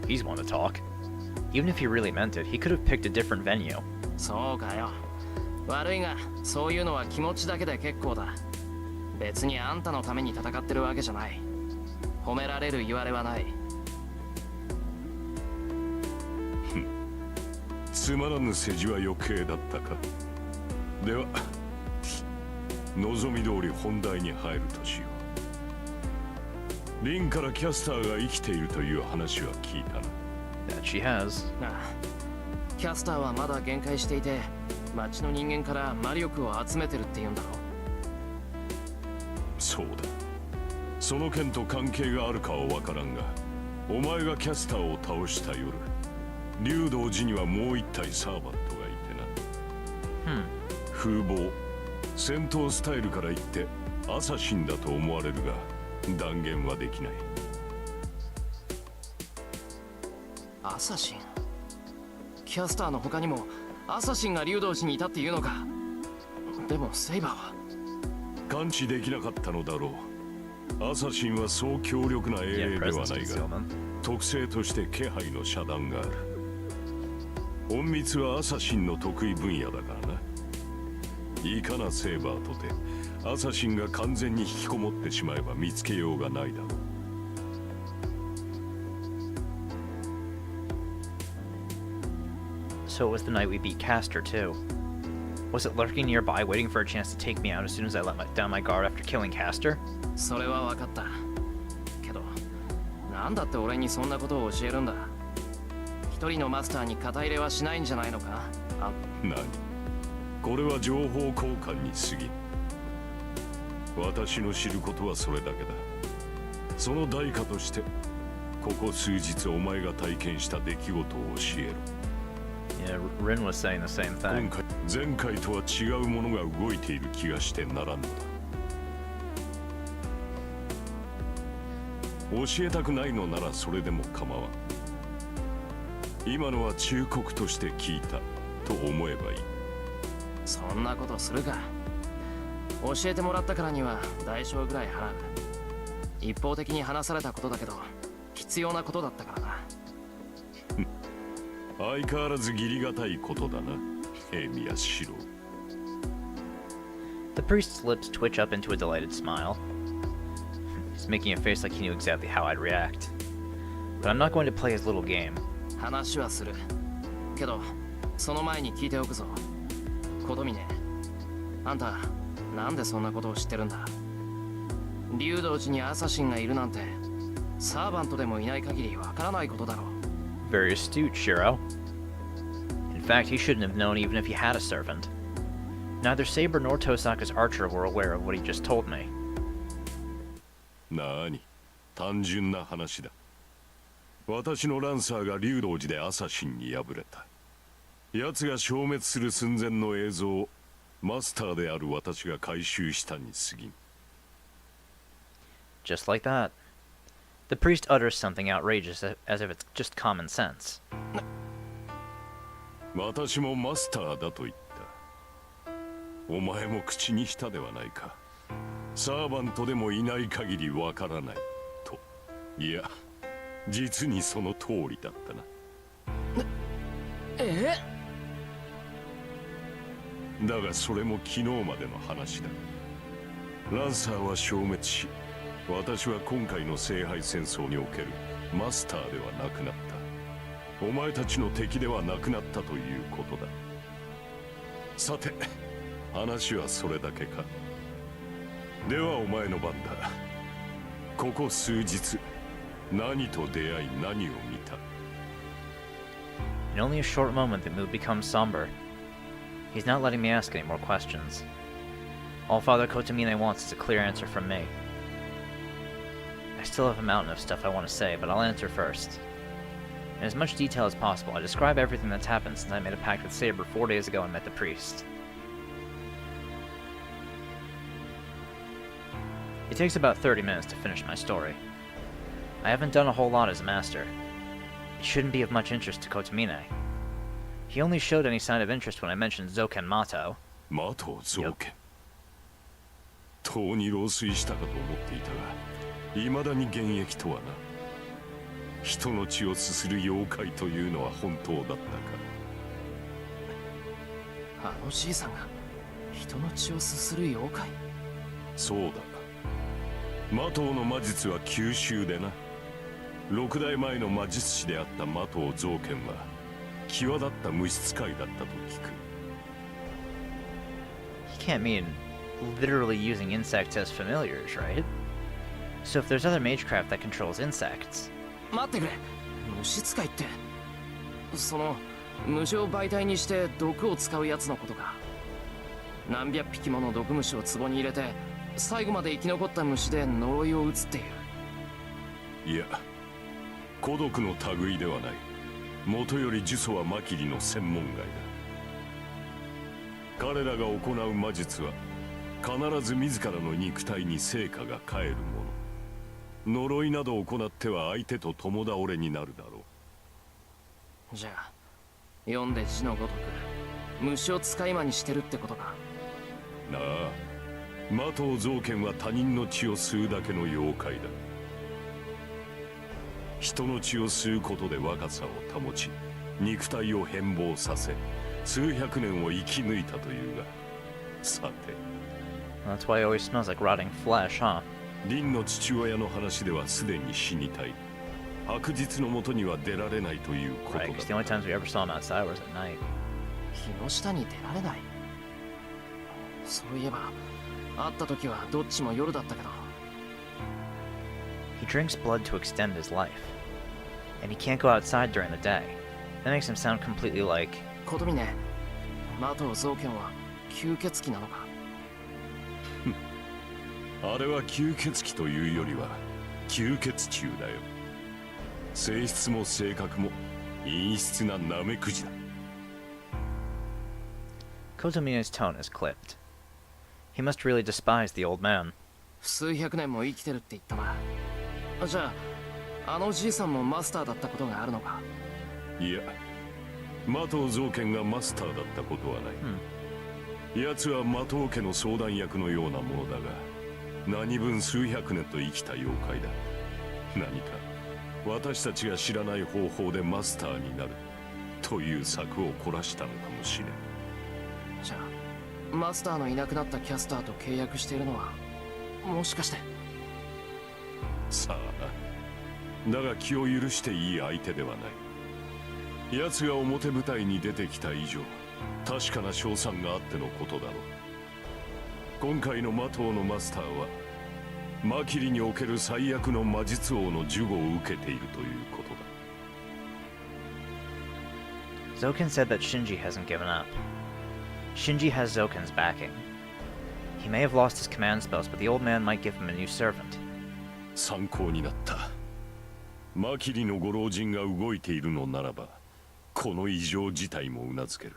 He's one to talk. Even if he really meant it, he could have picked a different venue.
そうかよ。悪いが、そういうのは気持ちだけで結構だ。別にあんたのために戦ってるわけじゃない。褒められる言われはない。
つまらぬ世辞は余計だったか。では望み通り本題に入るとしよう。リンからキャスターが生きているという話は聞いたな。
That she has.
ああ、キャスターはまだ限界していて、町の人間から魔力を集めてるって言うんだろ。
そうだ。その件と関係があるかは分からんが、お前がキャスターを倒した夜、竜道寺にはもう一体サーバントがいてな。風貌、戦闘スタイルから言ってアサシンだと思われるが、断言はできない。
アサシン？キャスターの他にもアサシンが竜道寺にいたっていうのか。でもセイバーは
感知できなかったのだろう。アサシンはそう強力な英霊ではないが、特性として気配の遮断がある。隠密はアサシンの得意分野だからな。いかなセーバーとてアサシンが完全に引きこもってしまえば見つけようがないだろう。
So it was the night we beat Castor, too. Was it lurking nearby, waiting for a chance to take me out as soon as I let down my guard after killing Castor?
それは分かった。けど、なんだって俺にそんなことを教えるんだ。一人のマスターに肩入れはしないんじゃないのか？
何？これは情報交換に過ぎん。私の知ることはそれだけだ。その代価としてここ数日お前が体験した出来事を教えろ。
Yeah, Rin was saying the same
今
thing.
回前回とは違うものが動いている気がしてならんのだ。教えたくないのならそれでも構わん。今のは忠告として聞いたと思えばいい。
そんなことするか。教えてもらったからには代償ぐらい払う。一方的に話されたことだけど必要なことだったからな。
相変わらず義理がたいことだな、エミヤシロ。
The priest's lips twitch up into a delighted smile. He's making a face like he knew exactly how I'd react. But I'm not going to play his little game.
話はするけどその前に聞いておくぞ。琴峰、あんたなんでそんなことを知ってるんだ。竜道寺にアサシンがいるなんてサーバントでもいない限りわからないことだろう。
Very astute, Shiro. In fact, he shouldn't have known even if he had a servant. Neither Saber nor Tosaka's archer were aware of what he just told me.
なに、単純な話だ。私のランサーが竜道寺でアサシンに敗れた。奴が消滅する寸前の映像をマスターである私が回収したに過ぎん。
Just like that. The priest utters something outrageous as if it's just common sense.
私もマスターだと言った。お前も口にしたではないか。サーバントでもいない限りわからないと。いや、実にその通りだったな。だがそれも昨日までの話だ。ランサーは消滅し、私は今回の聖杯戦争におけるマスターではなくなった。お前たちの敵ではなくなったということだ。さて、話はそれだけか。ではお前の番だ。ここ数日、何と出会い何を見た。
In only a short moment, the mood becomes somber. He's not letting me ask any more questions. All Father Kotomine wants is a clear answer from me. I still have a mountain of stuff I want to say, but I'll answer first. In as much detail as possible, I describe everything that's happened since I made a pact with Saber 4 days ago and met the priest. It takes about 30 minutes to finish my story. I haven't done a whole lot as a master. It shouldn't be of much interest to Kotomine. He only showed any sign of interest when I mentioned Zoken Mato.
マト造剣。とうに老衰したかと思っていたが、未だに現役とはな。人の血をすする妖怪というのは本当だったか。
あのじいさんが人の血をすする妖怪。
そうだ。マトウの魔術は九州でな。6代前の魔術師であったマトウ造剣は際立った無質界だったと聞く。
He can't mean literally using insects as familiars, right? So if there's other magecraft that controls insects...
待ってくれ、虫使いってその虫を媒体にして毒を使うやつのことか。何百匹もの毒虫を壺に入れて最後まで生き残った虫で呪いを打つっていう。
いや、孤独の類ではない。もとより呪詛はマキリの専門外だ。彼らが行う魔術は必ず自らの肉体に成果が返るもの。呪いなど行っては相手と共倒れになるだろう。
じゃあ読んで字のごとく虫を使い魔にしてるってことか。
なあ、魔頭造剣は他人の血を吸うだけの妖怪だ。人の血を吸うことで若さを保ち、肉体を変貌させ、数百年を生き抜いたというが、さて。
That's why he always smells like rotting flesh, huh?
リンの父親の話ではすでに死にたい。白日のもとには出られないということだ。
Right, because the only times we ever saw him outside was at night.
日の下に出られない。そういえば会った時はどっちも夜だったけど。
He drinks blood to extend his life, and he can't go outside during the day. That makes him sound completely like...
琴峰、魔頭造剣は吸血鬼なのか。
あれは吸血鬼というよりは吸血虫だよ。性質も性格も陰湿なナメクジだ。
Kotomina's tone is clipped. He must really despise the old man.
数百年も生きてるって言ったな。じゃああのじいさんもマスターだったことがあるのか？
いや、魔頭造剣がマスターだったことはない。奴は魔頭家の相談役のようなものだが、何分数百年と生きた妖怪だ。何か私たちが知らない方法でマスターになるという策を凝らしたのかもしれん。
じゃあマスターのいなくなったキャスターと契約しているのはもしかして。
さあな。だが気を許していい相手ではない。奴が表舞台に出てきた以上、確かな賞賛があってのことだろう。今回の魔頭のマスターはマキリにおける最悪の魔術王の呪語を受けているということだ。
Zoken said that Shinji hasn't given up. Shinji has Zoken's backing. He may have lost his command spells, but the old man might give him a new servant.
参考になった。マキリのご老人が動いているのならば、この異常事態も頷ける。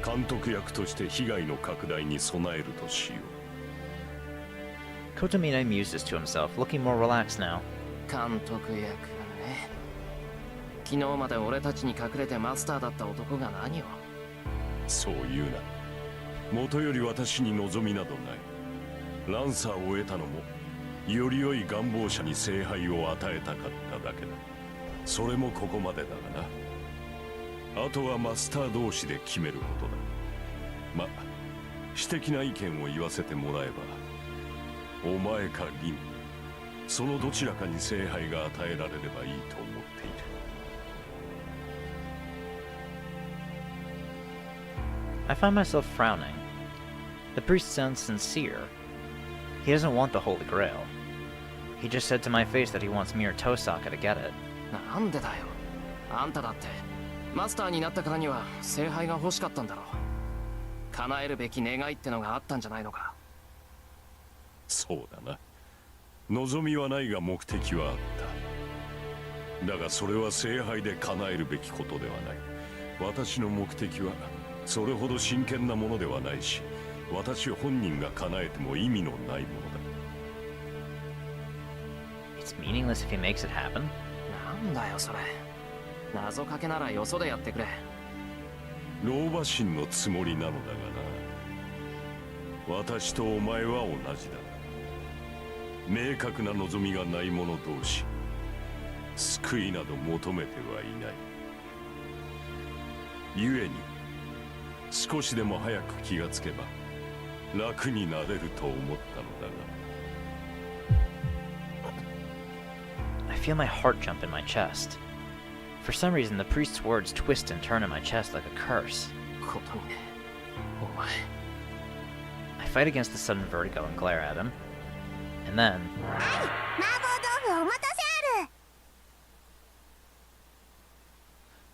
監督役として被害の拡大に備えるとしよう。
Kotomine muses to himself, looking more relaxed now.
監督役がね。昨日まで俺たちに隠れてマスターだった男が何を。
そう言うな。元より私に望みなどない。ランサーを得たのもより良い願望者に聖杯を与えたかっただけだ。それもここまでだがな。あとはマスター同士で決めることだ。ま、私的な意見を言わせてもらえば、お前かリン、そのどちらかに聖杯が与えられればいいと思っている。
I find myself frowning. The priest sounds sincere. He doesn't want the Holy Grail. He just said to my face that he wants mere Tosaka to get it.
なんでだよ。あんただってマスターになったからには聖杯が欲しかったんだろう。叶えるべき願いってのがあったんじゃないのか。
そうだな。望みはないが目的はあった。だがそれは聖杯で叶えるべきことではない。私の目的はそれほど真剣なものではないし、私本人が叶えても意味のないものだ。
It's meaningless if he makes it happen.
なんだよそれ。謎かけならよそでやってくれ。
老婆心のつもりなのだがな。私とお前は同じだ。明確な望みがない者同士、救いなど求めてはいない。故に少しでも早く気がつけば楽になれると思ったのだが。
I feel my heart jump in my chest. For some reason, the priest's words twist and turn in my chest like a curse.
ことにね。お前。
I fight against the sudden vertigo and glare at him. And then...
麻婆豆腐お待たせある。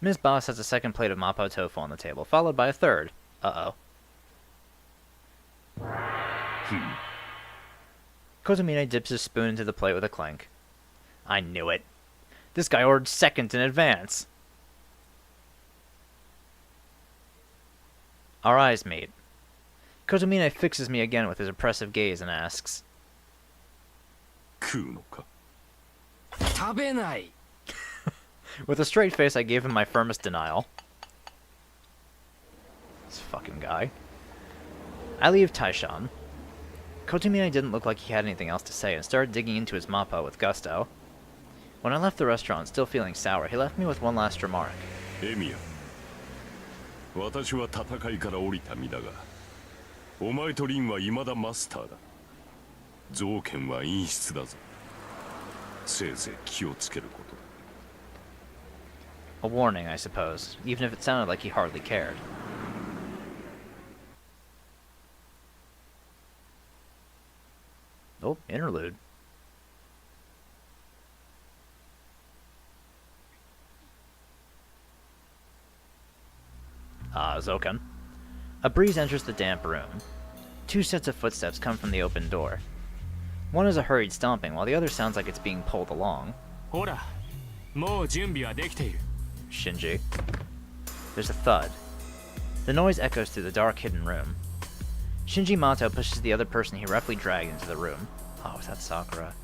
Ms. Boss has a second plate of Mapo tofu on the table, followed by a third. Uh-oh. Kotomine dips his spoon into the plate with a clink. I knew it. This guy ordered second in advance. Our eyes meet. Kotomine fixes me again with his oppressive gaze and asks,
食うのか。
食べない。
With a straight face, I gave him my firmest denial. This fucking guy. I leave Taishan. Kotomine didn't look like he had anything else to say and started digging into his mappa with gusto. When I left the restaurant, still feeling sour, he left me with one last remark.
エミヤ、私は戦いから降りた身だが、お前とリンは未だマスターだ。造剣は陰湿だぞ。せいぜい気をつけることだ。
A warning, I suppose, even if it sounded like he hardly cared. Oh, interlude. Zoken. A breeze enters the damp room. Two sets of footsteps come from the open door. One is a hurried stomping, while the other sounds like it's being pulled along.
ほら、もう準備はできている。
Shinji. There's a thud. The noise echoes through the dark, hidden room. Shinji Mato pushes the other person he roughly dragged into the room. Oh, is that Sakura?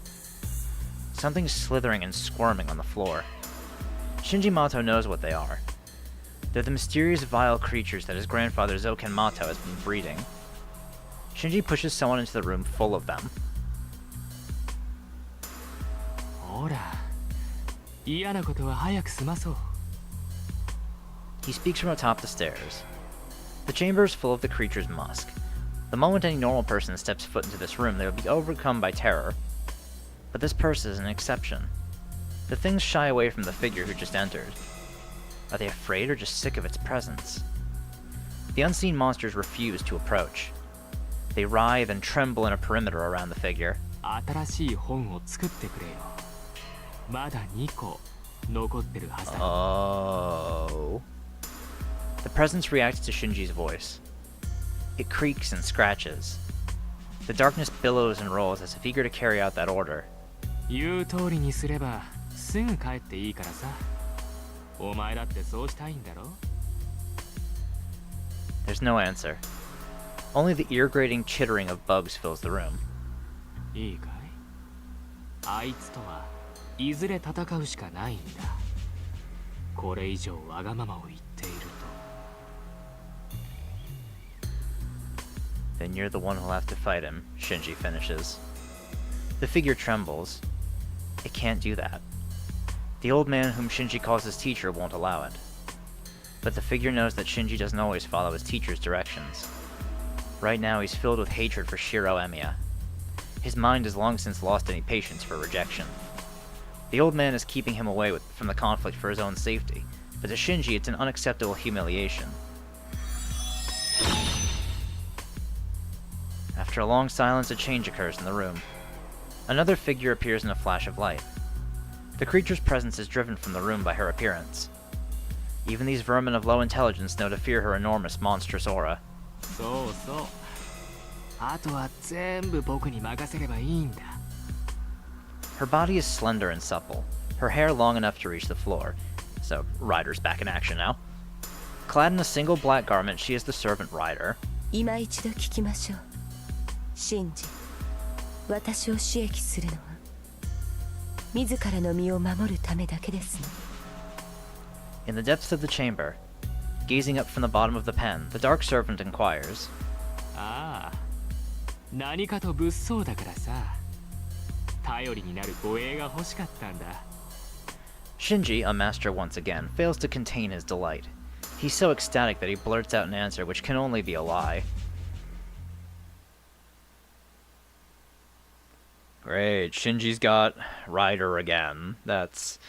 Something's slithering and squirming on the floor. Shinji Mato knows what they are. They're the mysterious vile creatures that his grandfather Zoken Mato has been breeding. Shinji pushes someone into the room full of them.
ほら、嫌なことは早く済まそう。
He speaks from atop the stairs. The chamber is full of the creature's musk. The moment any normal person steps foot into this room, they will be overcome by terror. But this person is an exception. The things shy away from the figure who just entered. Are they afraid or just sick of its presence? The unseen monsters refuse to approach. They writhe and tremble in a perimeter around the figure.
新しい本を作ってくれよ。まだ2個残ってるはずだ。
Oh. The presence reacts to Shinji's voice. It creaks and scratches. The darkness billows and rolls as if eager to carry out that order.
言う通りにすればすぐ帰っていいからさ。お前だってそうしたいんだろ？
There's no answer. Only the ear-grating chittering of bugs fills the room.
いいかい？あいつとはいずれ戦うしかないんだ。これ以上わがままを言っていると。
Then you're the one who'll have to fight him, Shinji finishes. The figure trembles. It can't do that. The old man whom Shinji calls his teacher won't allow it. But the figure knows that Shinji doesn't always follow his teacher's directions. Right now he's filled with hatred for Shiro Emiya. His mind has long since lost any patience for rejection. The old man is keeping him away from the conflict for his own safety, but to Shinji it's an unacceptable humiliation. After a long silence, a change occurs in the room. Another figure appears in a flash of light. The creature's presence is driven from the room by her appearance. Even these vermin of low intelligence know to fear her enormous, monstrous aura.
そうそう。あとは全部僕に任せればいいんだ。
Her body is slender and supple, her hair long enough to reach the floor. So, Rider's back in action now. Clad in a single black garment, she is the servant Rider.
今一度聞きましょう。シンジ、私を刺激するのは自らの身を守るためだけですね。
In the depths of the chamber, gazing up from the bottom of the pen, the dark servant inquires.
ああ、何かと物騒だからさ。頼りになる護衛が欲しかったんだ。
Shinji, a master once again, fails to contain his delight. He's so ecstatic that he blurts out an answer which can only be a lie. Great, Shinji's got Rider again. That's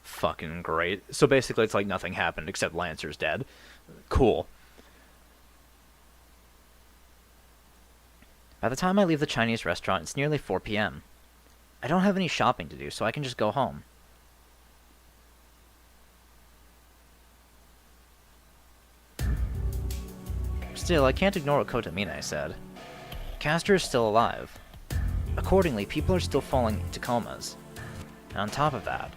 fucking great. So basically it's like nothing happened except Lancer's dead. Cool. By the time I leave the Chinese restaurant, it's nearly 4 p.m. I don't have any shopping to do, so I can just go home. Still, I can't ignore what Kotomine said. Castor is still alive. Accordingly, people are still falling into comas. And on top of that...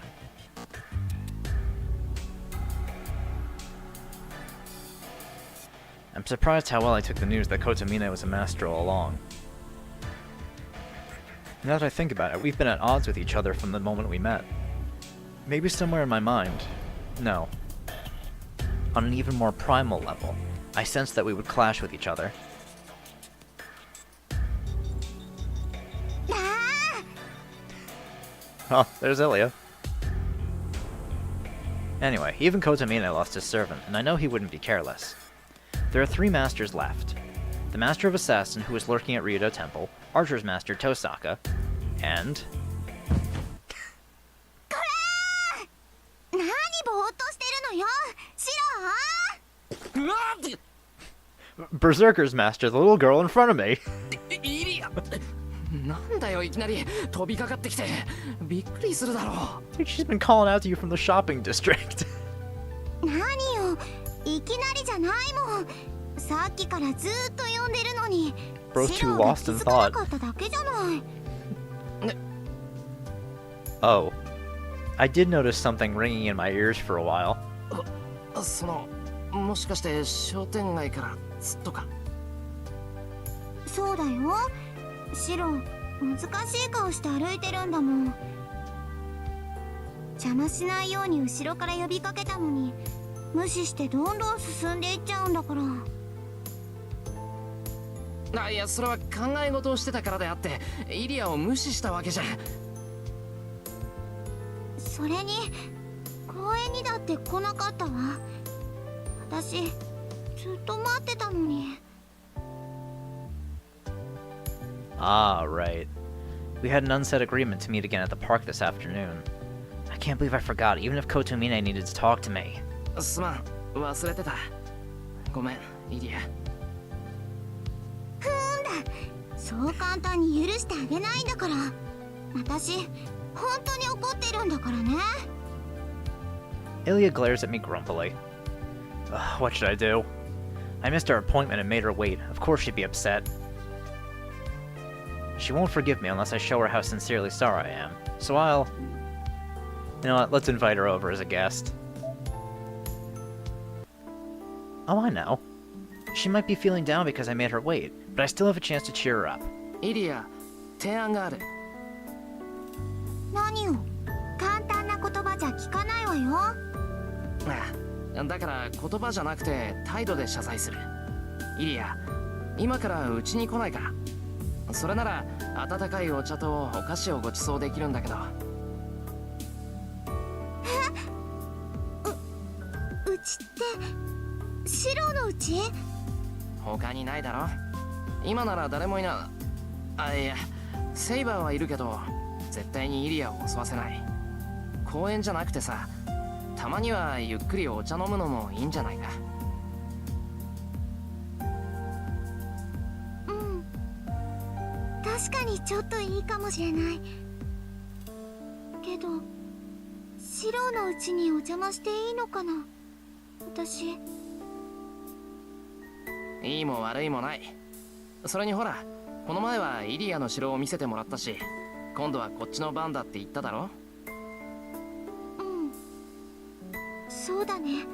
I'm surprised how well I took the news that Kotomine was a master all along. Now that I think about it, we've been at odds with each other from the moment we met. Maybe somewhere in my mind... No. On an even more primal level, I sensed that we would clash with each other. Oh, there's Ilya. Anyway, even Kotomine lost his servant, and I know he wouldn't be careless. There are 3 masters left. The Master of Assassin, who is lurking at Ryudo Temple, Archer's Master Tosaka, and... Berserker's Master, the little girl in front of me.
なんだよいきなり飛びかかってきてびっくりするだろ
Dude, she's been calling out to you from the shopping district.
何よ、いきなりじゃないもん。さっきからずーっと呼んでるのに
Bro's
シ
too
ロが
lost
気
in
づかな
thought.
かっただけじゃない。
Oh. I did notice something ringing in my ears for a while.
その、もしかして商店街からずっとか。
そうだよ。シロ、難しい顔して歩いてるんだもん。邪魔しないように後ろから呼びかけたのに、無視してどんどん進んでいっちゃうんだから。
いや、それは考え事をしてたからであって、イリアを無視したわけじゃ。
それに公園にだって来なかったわ。私ずっと待ってたのに。
Ah, right. We had an unsaid agreement to meet again at the park this afternoon. I can't believe I forgot, even if Kotomine needed to talk to me.
すまん、忘れてた。ごめん、イリア。
そう簡単に許してあげないんだから。私本当に怒ってるんだからね。
Ilya glares at me grumpily. What should I do? I missed our appointment and made her wait. Of course she'd be upset. She won't forgive me unless I show her how sincerely sorry I am. So I'll... You know what, let's invite her over as a guest. Oh, I know. She might be feeling down because I made her wait, but I still have a chance to cheer her up.
イリア、提案がある。
何を？簡単な言葉じゃ聞かないわよ。
だから言葉じゃなくて態度で謝罪する。イリア、今からうちに来ないか。それなら温かいお茶とお菓子をご馳走できるんだけど。
うちってシロのうち？
他にないだろ。今なら誰もいな。いや、セイバーはいるけど絶対にイリアを襲わせない。公園じゃなくてさ、たまにはゆっくりお茶飲むのもいいんじゃないか。
うん、確かにちょっといいかもしれない。けどシロのうちにお邪魔していいのかな、私。
いいも悪いもない。それにほら、この前はイリアの城を見せてもらったし、今度はこっちの番だって言っただろ。
うん、そうだね。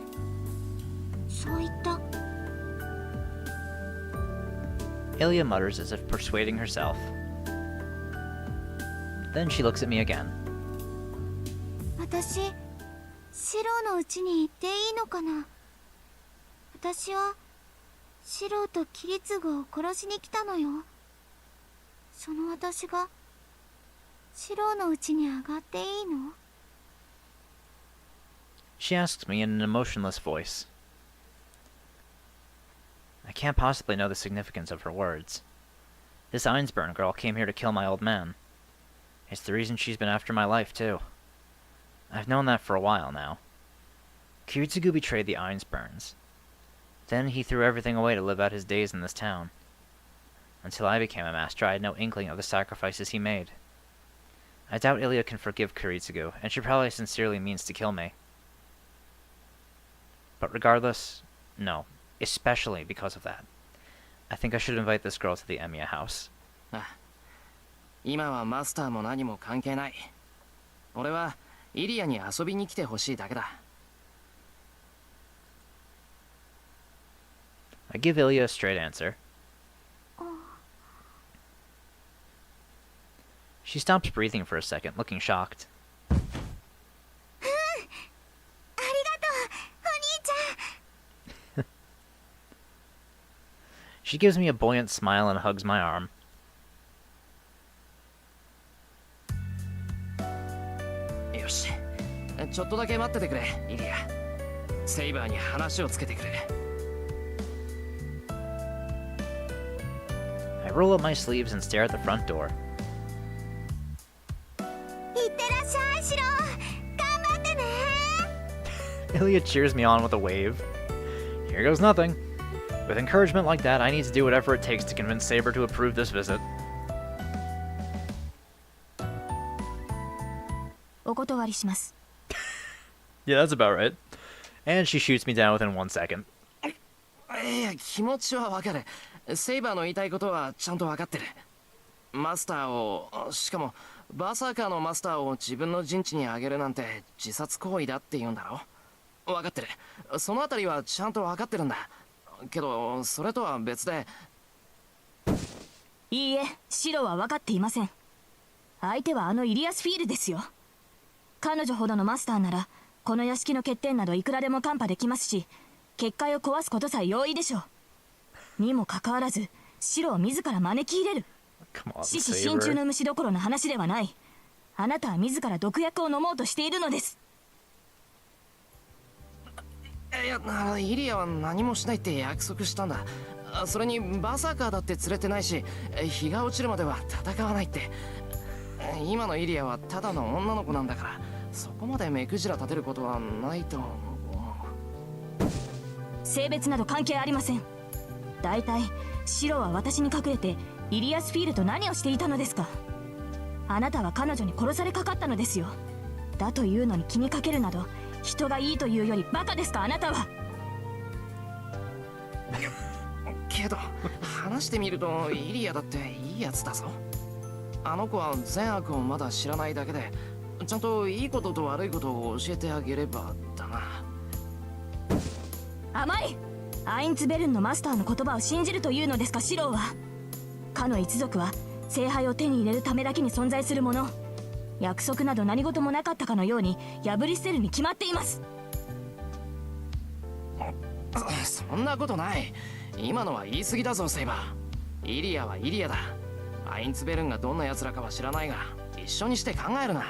そう言った。
Ilya mutters as if persuading herself. Then she looks at me again.
私、シロのうちに行っていいのかな。私はシロとキリツグを殺しに来たのよ。その私がシロのうちに上がっていいの？
She asks me in an emotionless voice. I can't possibly know the significance of her words. This Einsburn girl came here to kill my old man. It's the reason she's been after my life, too. I've known that for a while now. Kiritsugu betrayed the Einsburns. Then he threw everything away to live out his days in this town. Until I became a master, I had no inkling of the sacrifices he made. I doubt Ilya can forgive Kiritsugu, and she probably sincerely means to kill me. But regardless, no. Especially because of that. I think I should invite this girl to the Emiya house.
今はマスターも何も関係ない。俺はイリアに遊びに来てほしいだけだ。
I give Ilya a straight answer. She stops breathing for a second, looking shocked. She gives me a buoyant smile and hugs my arm.
よし、ちょっとだけ待っててくれ、イリア。セイバーに話をつけてくれ。
I roll up my sleeves and stare at the front door.
いってらっしゃい、シロ。頑張ってね。
Ilya cheers me on with a wave. Here goes nothing. With encouragement like that, I need to do whatever it takes to convince Saber to approve this visit.
お断りします。
Yeah, that's about right. And she shoots me down within 1 second.
いや、気持ちはわかる。セイバーの言いたいことはちゃんとわかってる。マスターを、しかもバーサーカーのマスターを自分の陣地にあげるなんて自殺行為だって言うんだろ。わかってる。そのあたりはちゃんとわかってるんだ。けどそれとは別で。
いいえ、シロは分かっていません。相手はあのイリアスフィールですよ。彼女ほどのマスターならこの屋敷の欠点などいくらでも看破できますし、結界を壊すことさえ容易でしょう。にもかかわらずシロを自ら招き入れる。獅子心中の虫どころの話ではない。あなたは自ら毒薬を飲もうとしているのです。
いや、イリアは何もしないって約束したんだ。それにバーサーカーだって連れてないし、日が落ちるまでは戦わないって。今のイリアはただの女の子なんだから、そこまで目くじら立てることはないと思う。
性別など関係ありません。大体シロは私に隠れてイリアスフィールと何をしていたのですか。あなたは彼女に殺されかかったのですよ。だというのに気にかけるなど、人がいいというよりバカですか、あなたは。
けど話してみるとイリアだっていいやつだぞ。あの子は善悪をまだ知らないだけで、ちゃんといいことと悪いことを教えてあげればだな。
甘い。アインツベルンのマスターの言葉を信じるというのですか、シローは。かの一族は聖杯を手に入れるためだけに存在するもの。約束など何事もなかったかのように破り捨てるに決まっています。
そんなことない。今のは言い過ぎだぞ、セイバー。イリアはイリアだ。アインツベルンがどんな奴らかは知らないが、一緒にして考えるな。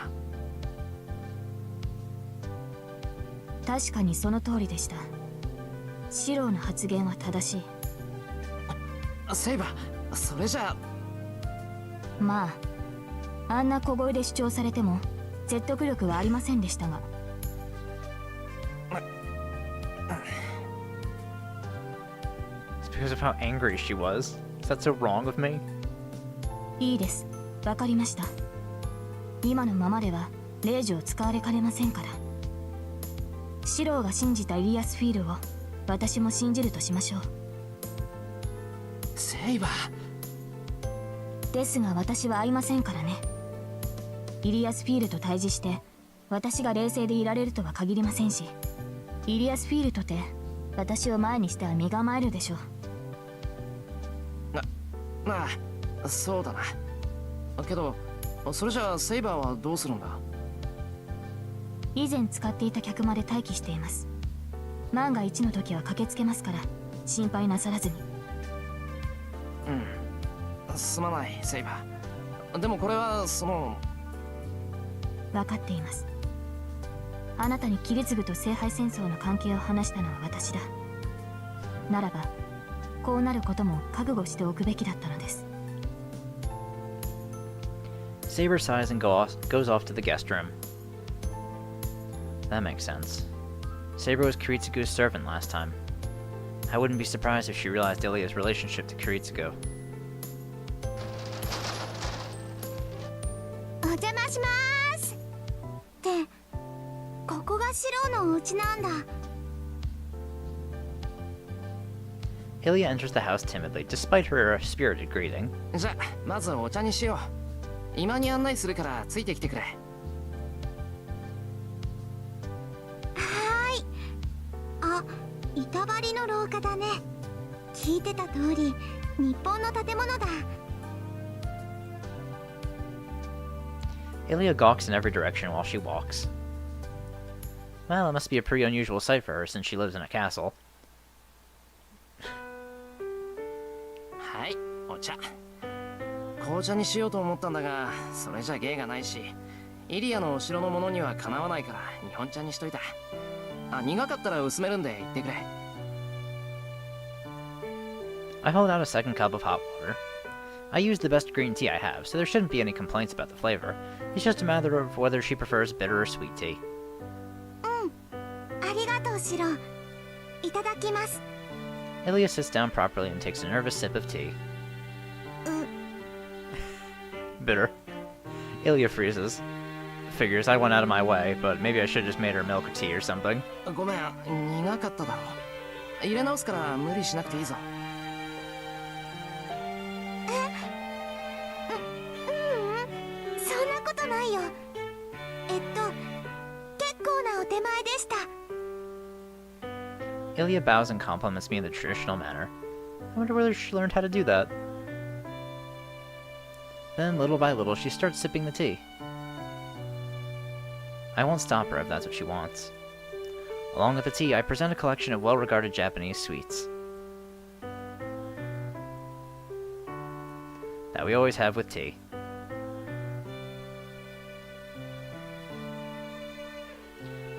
確かにその通りでした。シローの発言は正しい。
セイバー、それじゃあ。
まあ、あんな小声で主張されても説得力はありませんでしたが。
It's because of how angry she was. Is that so wrong of me?
いいです。わかりました。今のままではレイジを使われかねませんから。シローが信じたイリアスフィールを私も信じるとしましょう。
セイバ
ー。ですが私は会いませんからね。イリアスフィールと対峙して私が冷静でいられるとは限りませんし、イリアスフィールとて私を前にしては身構えるでしょう。
なあ、そうだな。けどそれじゃあセイバーはどうするんだ。
以前使っていた客まで待機しています。万が一の時は駆けつけますから、心配なさらずに。
すまない、セイバー。でもこれは
分かっています。あなたにキリツグと聖杯戦争の関係を話したのは私だ。ならばこうなることも覚悟しておくべきだったのです。
Saber sighs and goes off to the guest room. That makes sense. Saber was Kiritsugu's servant last time. I wouldn't be surprised if she realized Ilia's relationship to Kiritsugu.
お邪魔します。ってここがシローのお家なんだ。
Ilia enters the house timidly, despite her spirited greeting.
じゃあまずお茶にしよう。今に案内するからついてきてくれ。
板張りの廊下だね。聞いてた通り日本の建物だ。
Ilia gawks in every direction while she walks. Well, it must be a pretty unusual sight for her since she lives in a castle.
はい、お茶。紅茶にしようと思ったんだが、それじゃ芸がないし、イリアのお城のものにはかなわないから日本茶にしといた。苦かったら薄めるんで言ってくれ。
I hold out a second cup of hot water. I use the best green tea I have, so there shouldn't be any complaints about the flavor. It's just a matter of whether she prefers bitter or sweet tea.
ありがとう、シロ。いただきます。
Ilia sits down properly and takes a nervous sip of tea. Bitter. Ilia freezes. Figures I went out of my way, but maybe I should have just made her milk or tea or something.
ごめん、苦かっただろ。入れ直すから無理しなくていいぞ。
そんなことないよ。結構なお手前でした。
Ilya bows and compliments me in the traditional manner. I wonder whether she learned how to do that. Then, little by little, she starts sipping the tea. I won't stop her if that's what she wants. Along with the tea, I present a collection of well-regarded Japanese sweets that we always have with tea.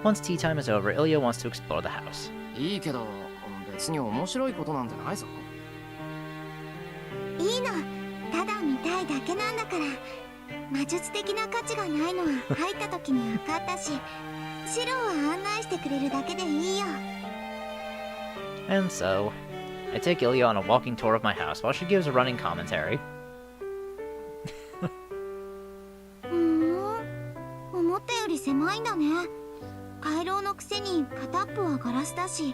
Once tea time is over, Ilya wants to explore the house.
いいけど、別に面白いことなんてないぞ。
いいの、ただ見たいだけなんだから。魔術的な価値がないのは入った時に分かったし、シロは案内してくれるだけでいいよ。
And so, I take Ilya on a walking tour of my house while she gives a running commentary.
思ったより狭いんだね。回廊のくせに片っぽはガラスだし、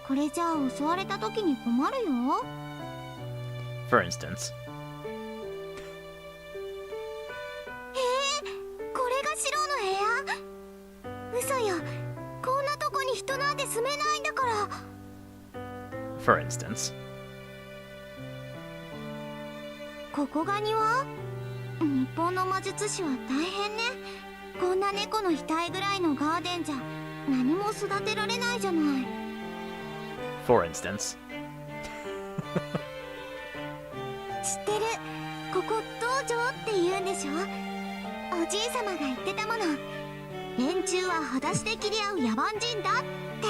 これじゃあ襲われた時に困るよ。
For instance.
これがシロの部屋？嘘よ、こんなとこに人なんて住めないんだから。
For instance.
ここが庭？日本の魔術師は大変ね。こんな猫の額ぐらいのガーデンじゃ何も育てられないじゃない。
For instance.
知ってる。ここ道場って言うんでしょ。おじいさまが言ってたもの。連中は裸足で切り合う野蛮人だって。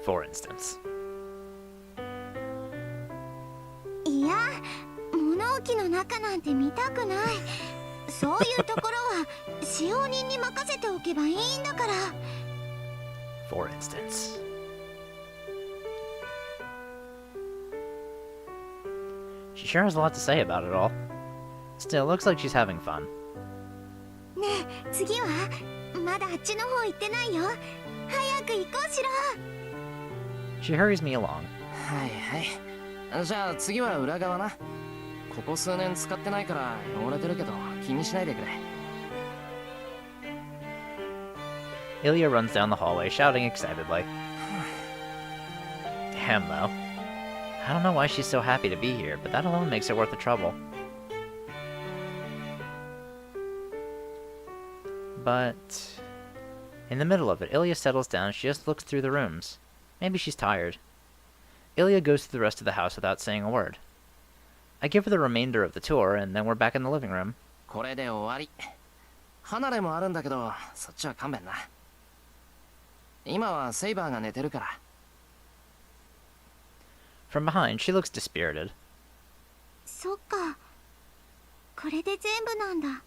For instance.
いや、物置の中なんて見たくない。そういうところは使用人に任せておけばいいんだから。
For instance. She sure has a lot to say about it all. Still, looks like she's having fun.
ねえ、次はまだあっちの方行ってないよ。早く行こうしろ。
She hurries me along.
はいはい。じゃあ次は裏側な。ここ数年使ってないから汚れてるけど気にしないでくれ。
Ilya runs down the hallway, shouting excitedly. Damn, though. I don't know why she's so happy to be here, but that alone makes it worth the trouble. But in the middle of it, Ilya settles down and she just looks through the rooms. Maybe she's tired. Ilya goes through the rest of the house without saying a word. I give her the remainder of the tour, and then we're back in the living room.
これで終わり。離れもあるんだけど、そっちは勘弁な。今はセイバーが寝てるから。
From behind, she looks dispirited.
そっか。これで全部なんだ。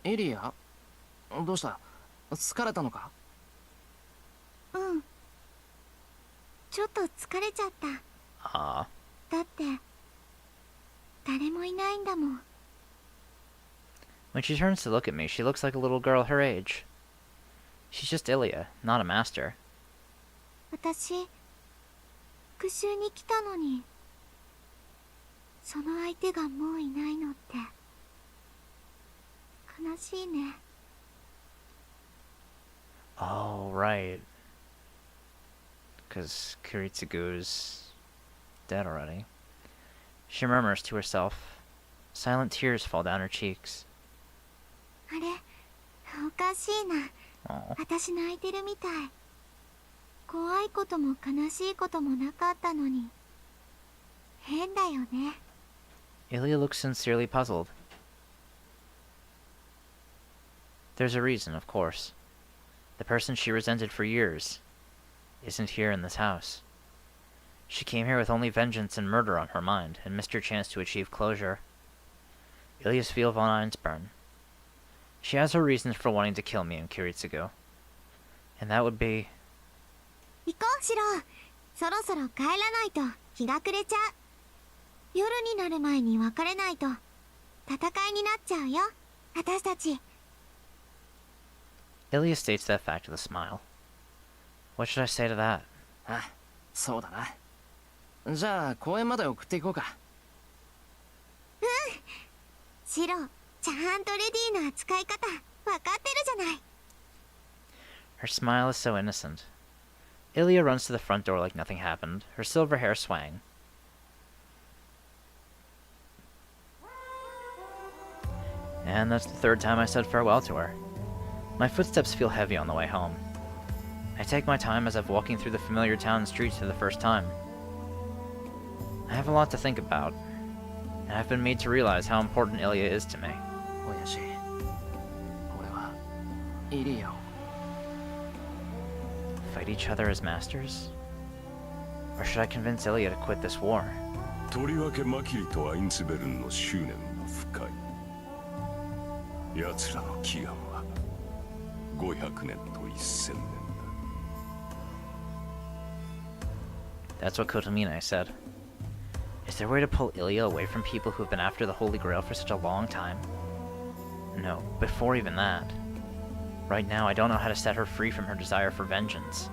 エリア？どうした？疲れたのか？
うん。ちょっと疲れちゃった。
Ah.
だって誰もいないんだもん。
When she turns to look at me, she looks like a little girl her age. She's just Ilya, not a master.
私復讐に来たのに、その相手がもういないのって悲しいね。
Oh, right. Because Kiritsugu's dead already. She murmurs to herself. Silent tears fall down her cheeks.
あれ、おかしいな。
Oh.
私泣いてるみたい。怖いことも悲しいこともなかったのに変だよね。
Ilya looks sincerely puzzled. There's a reason, of course. The person she resented for years isn't here in this house. She came here with only vengeance and murder on her mind, and missed her chance to achieve closure. Ilya's feel von Ein's burn. She has her reasons for wanting to kill me and Kiritsugu. And that would be...
行こうシロ。そろそろ帰らないと日が暮れちゃう。夜になる前に別れないと戦いになっちゃうよ、私たち。
Ilya states that fact with a smile. What should I say to that?
あ、そうだな。じゃあ公園まで送っていこうか。
シロ、ちゃんとレディーの扱い方分かってるじゃない。
Her smile is so innocent. Ilya runs to the front door like nothing happened, her silver hair swaying. And that's the third time I said farewell to her. My footsteps feel heavy on the way home. I take my time as I'm walking through the familiar town streets for the first time. I have a lot to think about, and I've been made to realize how important Ilya is to me.
おやし、俺はイリアを。
Fight each other as masters? Or should I convince Ilya to quit this war?
とりわけマキリとアインツベルンの執念は深い。奴らの祈願は500年と1000年だ。
That's what Kotomine said. Is there a way to pull Ilya away from people who have been after the Holy Grail for such a long time? No, before even that. Right now, I don't know how to set her free from her desire for vengeance.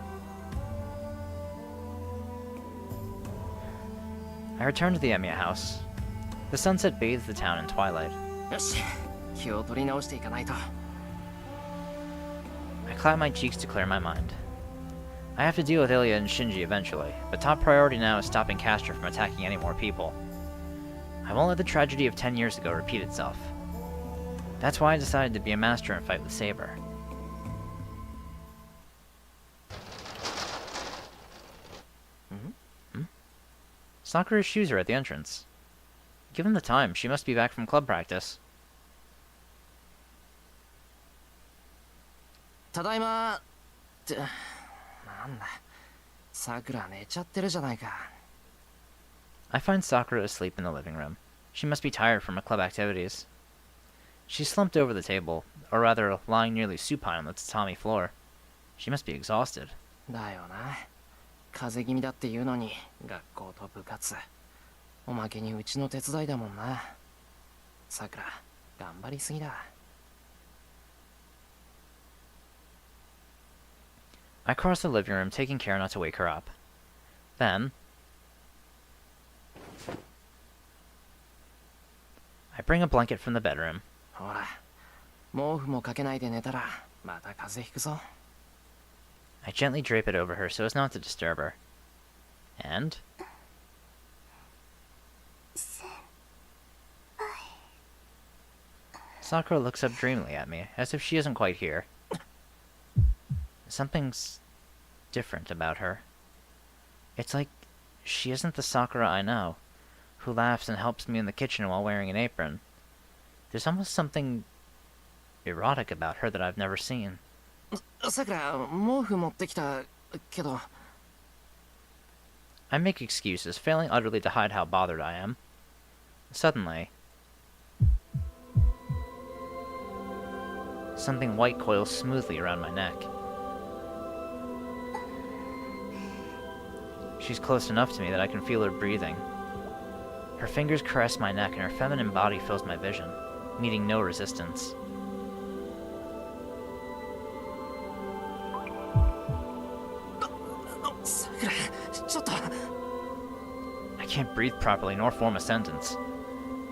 I return to the Emiya house. The sunset bathes the town in twilight.
よし、気を取り直していかないと。
I clap my cheeks to clear my mind. I have to deal with Ilya and Shinji eventually, but top priority now is stopping Castor from attacking any more people. I won't let the tragedy of 10 years ago repeat itself. That's why I decided to be a master and fight with Saber. Sakura's shoes are at the entrance. Given the time, she must be back from club practice.
ただいまって、なんだ、さくら寝ちゃってるじゃないか。
I find Sakura asleep in the living room. She must be tired from her club activities. She's slumped over the table, or rather, lying nearly supine on the tatami floor. She must be exhausted.
だよな。風邪気味だって言うのに、学校と部活。おまけにうちの手伝いだもんな。さくら、頑張りすぎだ。
I cross the living room, taking care not to wake her up. Then, I bring a blanket from the bedroom.
ほら、毛布もかけないで寝たら、また風邪ひくぞ。
I gently drape it over her so as not to disturb her. And Sakura looks up dreamily at me, as if she isn't quite here. Something's different about her. It's like she isn't the Sakura I know, who laughs and helps me in the kitchen while wearing an apron. There's almost something erotic about her that I've never seen.
さくら、毛布持ってきたけど。
I make excuses, failing utterly to hide how bothered I am. Suddenly, something white coils smoothly around my neck. She's close enough to me that I can feel her breathing. Her fingers caress my neck and her feminine body fills my vision, meeting no resistance. I can't breathe properly nor form a sentence.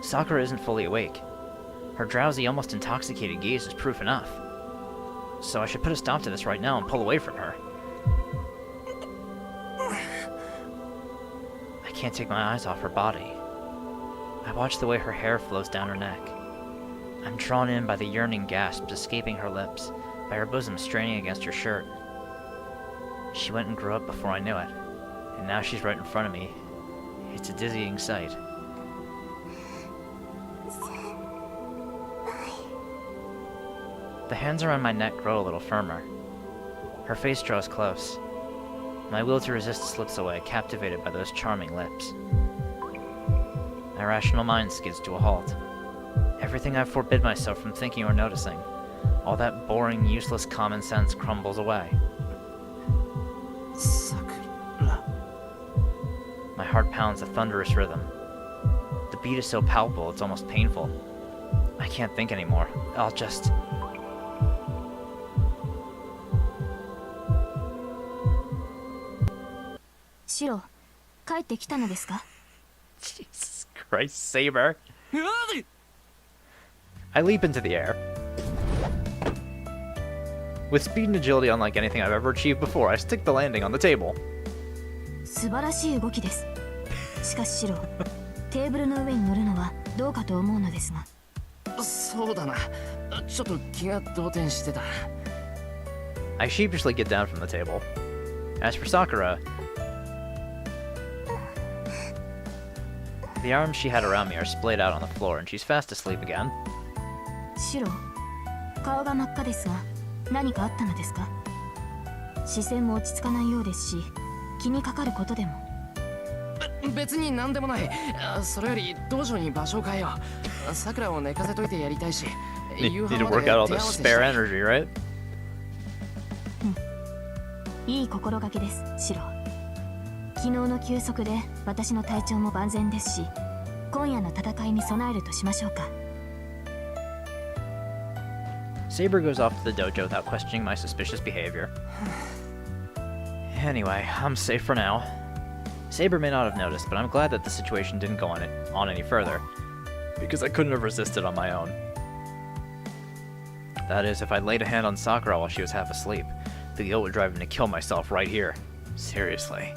Sakura isn't fully awake. Her drowsy, almost intoxicated gaze is proof enough. So I should put a stop to this right now and pull away from her. I can't take my eyes off her body. I watch the way her hair flows down her neck. I'm drawn in by the yearning gasps escaping her lips, by her bosom straining against her shirt. She went and grew up before I knew it, and now she's right in front of me. It's a dizzying sight. The hands around my neck grow a little firmer. Her face draws close. My will to resist slips away, captivated by those charming lips. My rational mind skids to a halt. Everything I forbid myself from thinking or noticing, all that boring, useless common sense crumbles away.
Sakura.
My heart pounds a thunderous rhythm. The beat is so palpable it's almost painful. I can't think anymore. I'll just...
シロ、帰ってきたのですか？
Jesus Christ, Saber. I leap into the air. With speed and agility unlike anything I've ever achieved before, I stick the landing on the table.
素晴らしい動きです。しかしシロ、テーブルの上に乗るのはどうかと思うのですが。
そうだな、ちょっと気が動転してた。
I sheepishly get down from the table. As for Sakura, the arms she had around me are splayed out on the floor and she's fast asleep again.
シロ、顔が真っ赤ですが何かあったのですか？視線も落ち着かないようですし、気にかかることでも。
別に何でもない。それより道場に場所を変えよう。さくらを寝かせといてやりたいし、
Need to work out all the spare energy, right?
いい心がけです、シロ。昨日の休息で私の体調も万全ですし、今夜の戦いに備えるとしましょうか。
Saber goes off to the dojo without questioning my suspicious behavior. Anyway, I'm safe for now. Saber may not have noticed, but I'm glad that the situation didn't go on any further, because I couldn't have resisted on my own. That is, if I laid a hand on Sakura while she was half asleep, the guilt would drive me to kill myself right here. Seriously.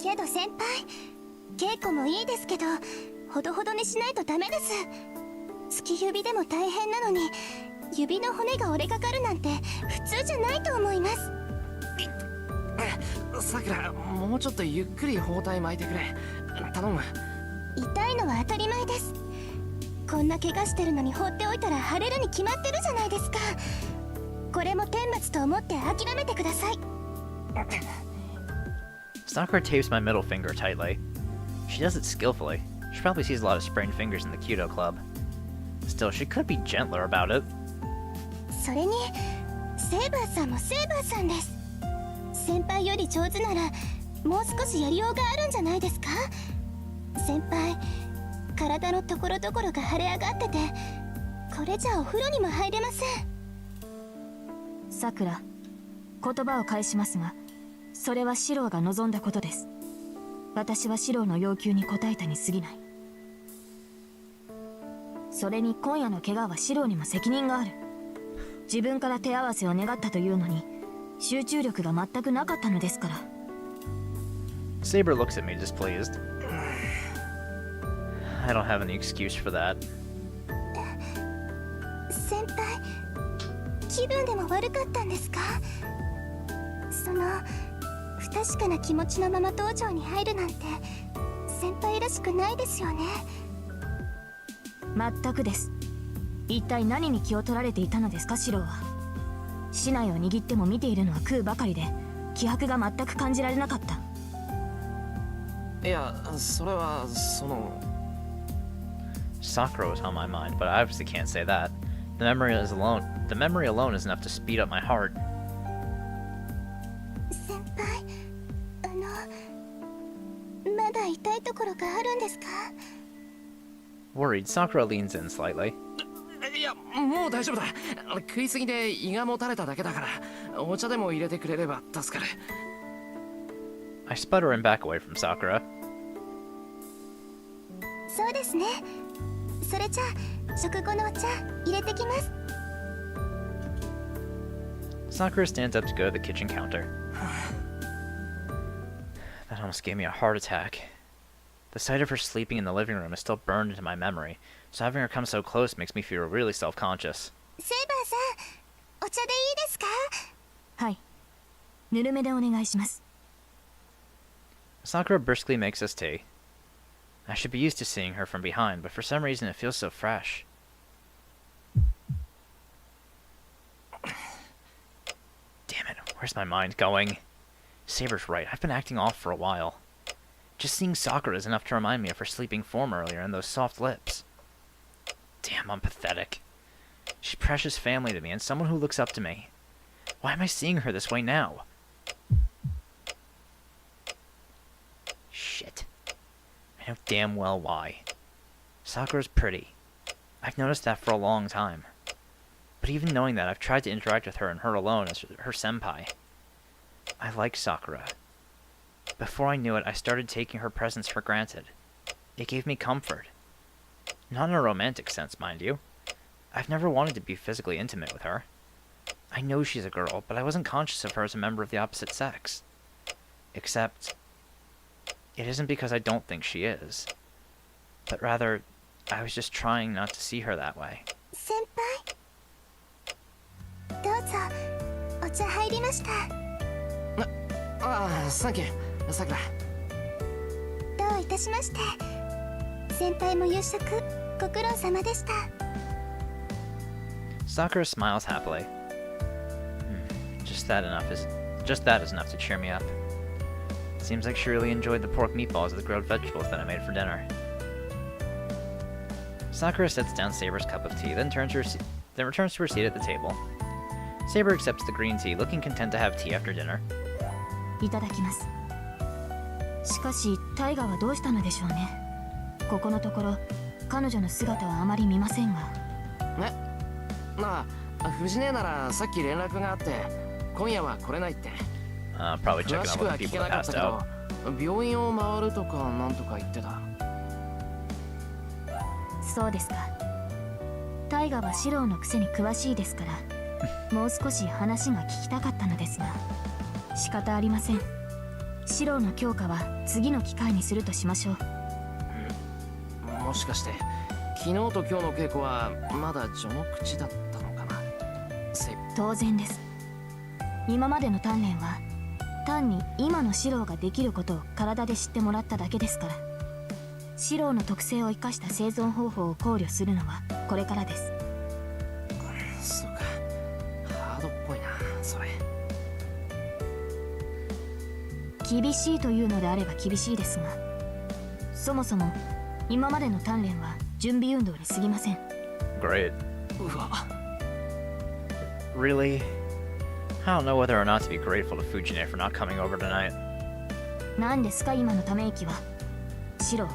けど先輩、稽古もいいですけどほどほどにしないとダメです。突き指でも大変なのに指の骨が折れかかるなんて普通じゃないと思います。
さくら、もうちょっとゆっくり包帯巻いてくれ。頼む。
痛いのは当たり前です。こんな怪我してるのに放っておいたら腫れるに決まってるじゃないですか。これも天罰と思って諦めてください。
Sakura tapes my middle finger tightly. She does it skillfully. She probably sees a lot of sprained fingers in the Kyudo club. Still, she could be gentler about it.
それにセーバーさんもセーバーさんです。先輩より上手ならもう少しやりようがあるんじゃないですか。先輩、体のところどころが腫れ上がってて、これじゃお風呂にも入れません。
さくら、言葉を返しますが、それはシローが望んだことです。私はシローの要求に応えたに過ぎない。それに今夜の怪我はシローにも責任がある。自分から手合わせを願ったというのに集中力が全くなかったのですから。
Saber looks at me displeased. I don't have any excuse for that.
先輩、気分でも悪かったんですか。その不確かな気持ちのまま道場に入るなんて先輩らしくないですよね。
全くです。一体何に気を取られていたのですか、シローは。竹刀を握っても見ているのは空ばかりで、気迫が全く感じられなかった。
いや、それはその。
Sakura was on my mind, but I obviously can't say that. The memory alone is enough to speed up my heart.
先輩、まだ痛いところがあるんですか。
Worried, Sakura leans in slightly.
いや、もう大丈夫だ。食いすぎで胃がもたれただけだから、お茶でも入れてくれれば助かる。
I sputter and back away from Sakura.
そうですね。それじゃあ食後のお茶入れてきます。
Sakura stands up to go to the kitchen counter. That almost gave me a heart attack. The sight of her sleeping in the living room is still burned into my memory, so having her come so close makes me feel really self-conscious.
セイバーさん、お茶でいいですか。
はい、ぬるめでお願いします。
Sakura briskly makes us tea. I should be used to seeing her from behind, but for some reason it feels so fresh. Damn it, where's my mind going? Saber's right, I've been acting off for a while. Just seeing Sakura is enough to remind me of her sleeping form earlier and those soft lips. Damn, I'm pathetic. She's precious family to me and someone who looks up to me. Why am I seeing her this way now? Shit. I know damn well why. Sakura's pretty. I've noticed that for a long time. But even knowing that, I've tried to interact with her and her alone as her senpai. I like Sakura. Before I knew it, I started taking her presence for granted. It gave me comfort. Not in a romantic sense, mind you. I've never wanted to be physically intimate with her. I know she's a girl, but I wasn't conscious of her as a member of the opposite sex. Except, it isn't because I don't think she is. But rather, I was just trying not to see her that way.
先輩どうぞお茶入りました。
ああ、サンキュー、さくら。
どういたしまして。先輩も夕食ご苦労様でした。
Sakura smiles happily. Just that is enough to cheer me up. Seems like she really enjoyed the pork meatballs or the grilled vegetables that I made for dinner. Sakura sets down Saber's cup of tea, then returns to her seat at the table. Saber accepts the green tea, looking content to have tea after dinner.
いただきます。しかしタイガはどうしたのでしょうね。ここのところ彼女の姿はあまり見ませんが。
なあ、藤姉ならさっき連絡があって今夜は来れないって。
Probably
詳
checking
し
out
く
with
は
the
聞
people
け
that
なかった
passed
け
out.
ど病院を回るとかなんとか言ってた。
そうですか。タイガは四郎のくせに詳しいですからもう少し話が聞きたかったのですが仕方ありません。四郎の強化は次の機会にするとしましょう。
もしかして昨日と今日の稽古はまだ序の口だったのかな。
当然です。今までの鍛錬は単に今の四郎ができることを体で知ってもらっただけですから。四郎の特性を生かした生存方法を考慮するのはこれからです。
そうか、ハードっぽいなそれ。
厳しいというのであれば厳しいですが、そもそも今までの鍛錬は準備運動に過ぎません。
Great.
うわ。
Really? I don't know whether or not to be grateful to Fujine for not coming over tonight.
何ですか今のため息は。シロ、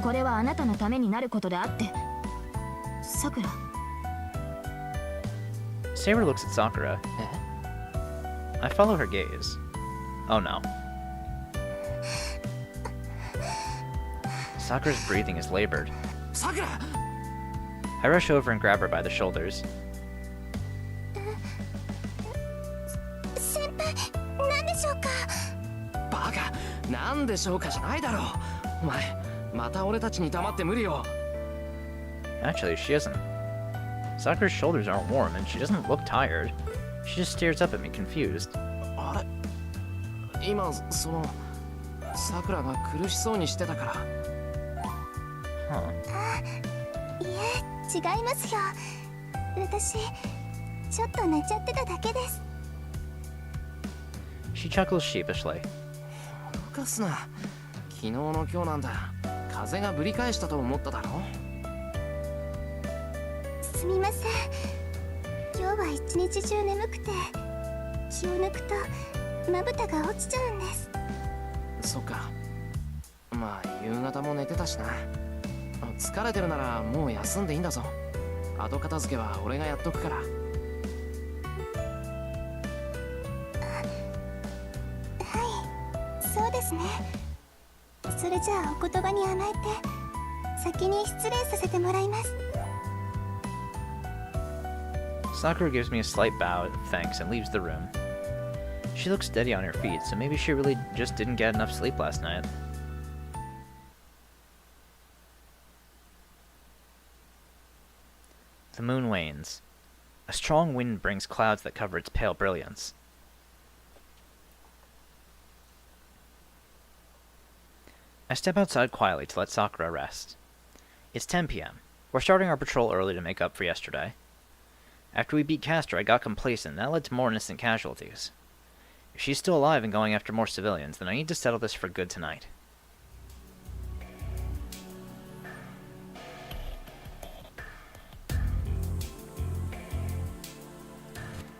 これはあなたのためになることであって。さくら。
Saber looks at Sakura. I follow her gaze. Oh no. Sakura's breathing is labored.
さくら。
I rush over and grab her by the shoulders.
先輩何でしょうか。
バカ、なんでしょうかじゃないだろう。お前また俺たちに黙って無理よ。
Actually, she isn't. Sakura's shoulders aren't warm and she doesn't look tired. She just stares up at me, confused.
あれ、今そのさくらが苦しそうにしてたから。
Huh.
いえ違いますよ。私ちょっと寝ちゃってただけです。
She chuckles sheepishly.
動かすな。昨日の今日なんだ。風がぶり返したと思っただろ。
すみません。今日は一日中眠くて気を抜くとまぶたが落ちちゃうんです。
そっか。まあ夕方も寝てたしな。疲れてるならもう休んでいいんだぞ。後片付けは俺がやっとくから。
そうですね。それじゃあお言葉に甘えて先に失礼させてもらいます。
Sakura gives me a slight bow of thanks and leaves the room. She looks steady on her feet, so maybe she really just didn't get enough sleep last night. The moon wanes. A strong wind brings clouds that cover its pale brilliance. I step outside quietly to let Sakura rest. It's 10 p.m. We're starting our patrol early to make up for yesterday. After we beat Castor, I got complacent, and that led to more innocent casualties. If she's still alive and going after more civilians, then I need to settle this for good tonight.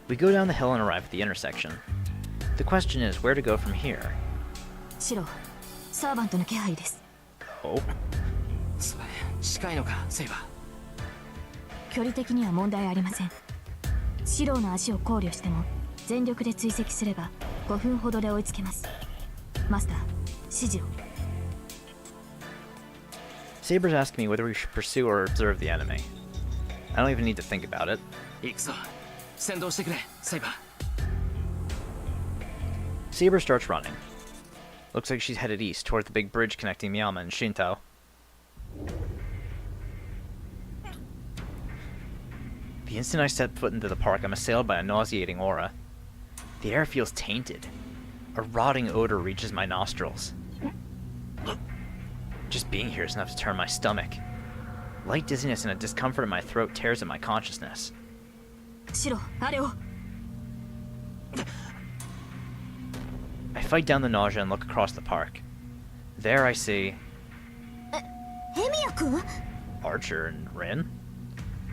We go down the hill and arrive at the intersection. The question is where to go from here.
シロ、サーバントの気配です。
Oh.
それ近いのかセイバー。
距離的には問題ありません。四郎の足を考慮しても全力で追跡すれば5分ほどで追いつけます。マスター、指示を。
Saber's asking me whether we should pursue or observe the enemy. I don't even need to think about it.
行くぞ。先導してくれ、セイバー。
Saber starts running. Looks like she's headed east toward the big bridge connecting Miyama and Shinto. The instant I step foot into the park, I'm assailed by a nauseating aura. The air feels tainted. A rotting odor reaches my nostrils. Just being here is enough to turn my stomach. Light dizziness and a discomfort in my throat tears at my consciousness.
シロ、あれを。
I fight down the nausea and look across the park. There I see
ヘミヤ君？
Archer and Rin.